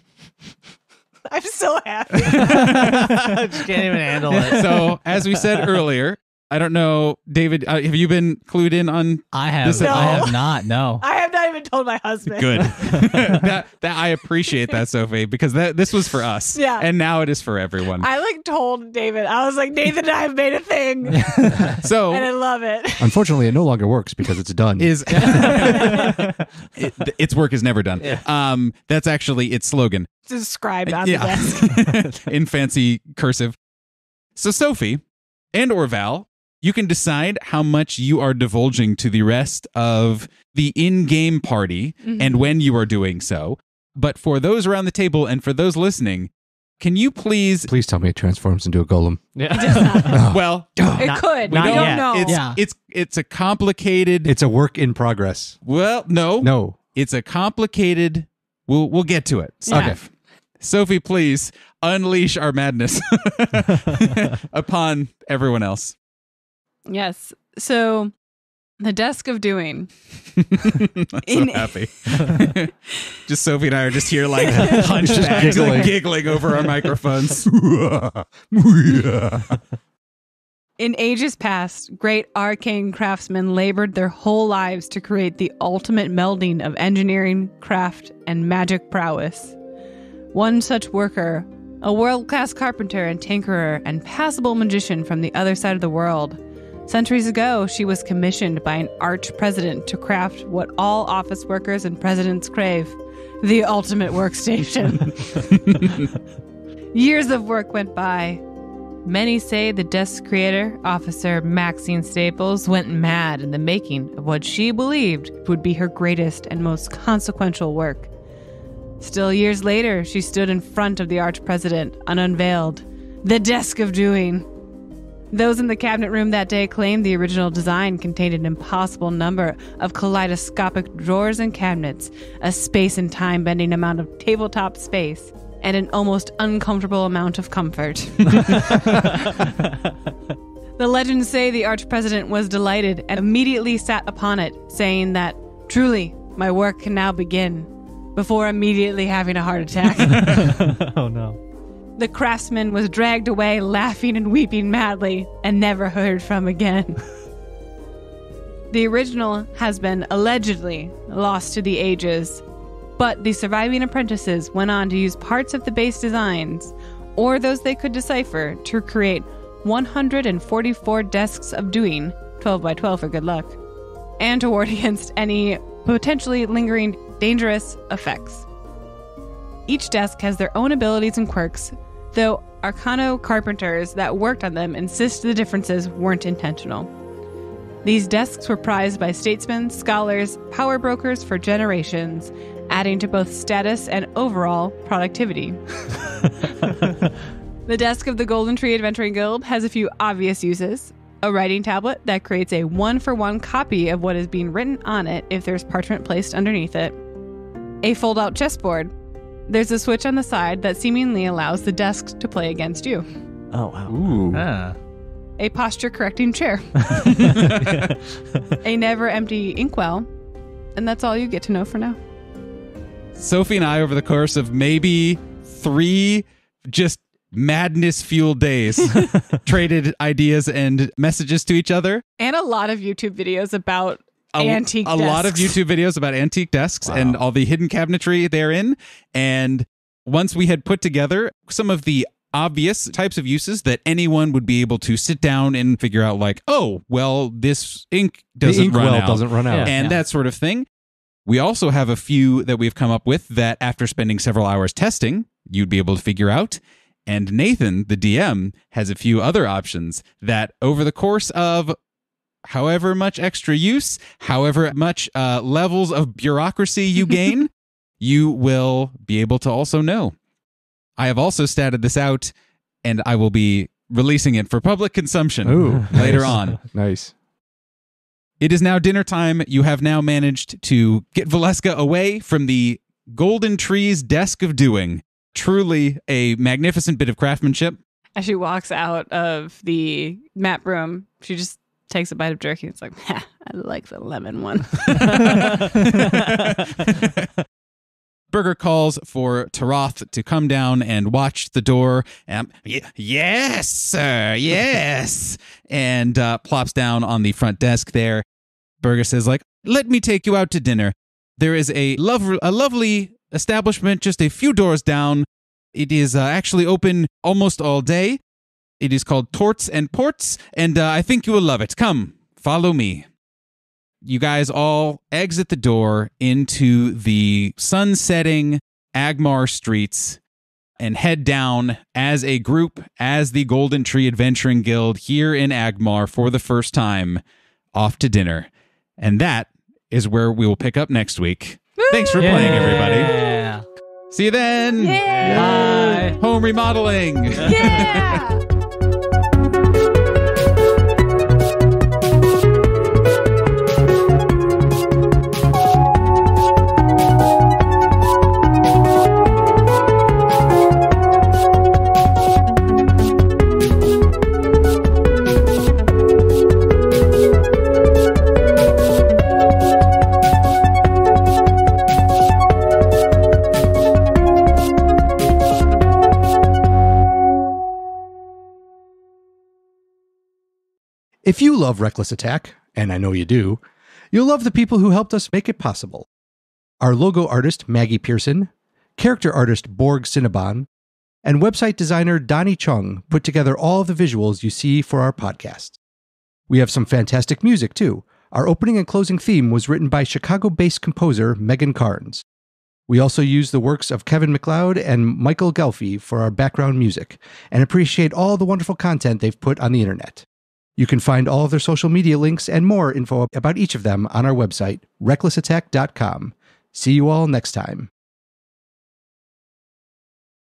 I'm so happy. Just can't even handle it. So, as we said earlier, I don't know, David, have you been clued in on I have. This- I have not. No. I have not even told my husband. Good. that I appreciate that, Sophie, because this was for us. Yeah. And now it is for everyone. I told David. I was like, Nathan and I have made a thing, and So I love it. Unfortunately, it no longer works because it's done. its work is never done. That's actually its slogan. It's described on the desk. in fancy cursive. So Sophie and or Val, you can decide how much you are divulging to the rest of the in-game party and when you are doing so. But for those around the table and for those listening, can you please Tell me it transforms into a golem. well, It could. We not don't yet. know. it's a complicated It's a work in progress. well, no. It's a complicated we'll get to it. Yeah. Okay. Sophie, please unleash our madness upon everyone else. Yes. So, the desk of doing. I'm so happy. Just Sophie and I are just here like hunchbacks, giggling over our microphones. In ages past, great arcane craftsmen labored their whole lives to create the ultimate melding of engineering, craft, and magic prowess. One such worker, a world-class carpenter and tinkerer and passable magician from the other side of the world. Centuries ago, she was commissioned by an arch-president to craft what all office workers and presidents crave, the ultimate workstation. Years of work went by. Many say the desk creator, Officer Maxine Staples, went mad in the making of what she believed would be her greatest and most consequential work. Still, years later, she stood in front of the arch-president, ununveiled. The desk of doing. Those in the cabinet room that day claimed the original design contained an impossible number of kaleidoscopic drawers and cabinets, a space and time-bending amount of tabletop space, and an almost uncomfortable amount of comfort. The legends say the arch-president was delighted and immediately sat upon it, saying that, "Truly, my work can now begin," before immediately having a heart attack. Oh, no. The craftsman was dragged away laughing and weeping madly and never heard from again. The original has been allegedly lost to the ages, but the surviving apprentices went on to use parts of the base designs, or those they could decipher, to create 144 desks of doing, 12 by 12 for good luck, and to ward against any potentially lingering dangerous effects. Each desk has their own abilities and quirks, though Arcano carpenters that worked on them insist the differences weren't intentional. These desks were prized by statesmen, scholars, power brokers for generations, adding to both status and overall productivity. The desk of the Golden Tree Adventuring Guild has a few obvious uses. A writing tablet that creates a one-for-one copy of what is being written on it if there's parchment placed underneath it. A fold-out chessboard. There's a switch on the side that seemingly allows the desk to play against you. Oh, wow. Ooh. Ah. A posture-correcting chair. A never-empty inkwell. And that's all you get to know for now. Sophie and I, over the course of maybe 3 just madness-fueled days, traded ideas and messages to each other. And a lot of YouTube videos about antique A desks. lot of YouTube videos about antique desks and all the hidden cabinetry therein. And once we had put together some of the obvious types of uses that anyone would be able to sit down and figure out, like, oh, well, this ink doesn't run out. doesn't run out. And that sort of thing. We also have a few that we've come up with that after spending several hours testing, you'd be able to figure out. And Nathan, the DM, has a few other options that over the course of however much extra use, however much levels of bureaucracy you gain, you will be able to also know. I have also statted this out, and I will be releasing it for public consumption later on. Nice. It is now dinner time. You have now managed to get Valeska away from the Golden Tree's desk of doing. Truly a magnificent bit of craftsmanship. As she walks out of the map room, she just takes a bite of jerky. It's like, I like the lemon one. Burger calls for Taroth to come down and watch the door. Yes, sir, yes. And plops down on the front desk there. Burger says, let me take you out to dinner. There is a lovely establishment just a few doors down. It is actually open almost all day. It is called Torts and Ports, and I think you will love it. Come, follow me. You guys all exit the door into the sun-setting Agmar streets and head down as a group, as the Golden Tree Adventuring Guild here in Agmar for the first time, off to dinner. And that is where we will pick up next week. Thanks for playing, everybody. Yeah. See you then. Bye. Home remodeling. Yeah. If you love Reckless Attack, and I know you do, you'll love the people who helped us make it possible. Our logo artist, Maggie Pearson, character artist, Borg Cinnabon, and website designer, Donnie Chung, put together all of the visuals you see for our podcast. We have some fantastic music, too. Our opening and closing theme was written by Chicago-based composer Megan Carnes. We also use the works of Kevin MacLeod and Michael Gelfi for our background music, and appreciate all the wonderful content they've put on the internet. You can find all of their social media links and more info about each of them on our website, recklessattack.com. See you all next time.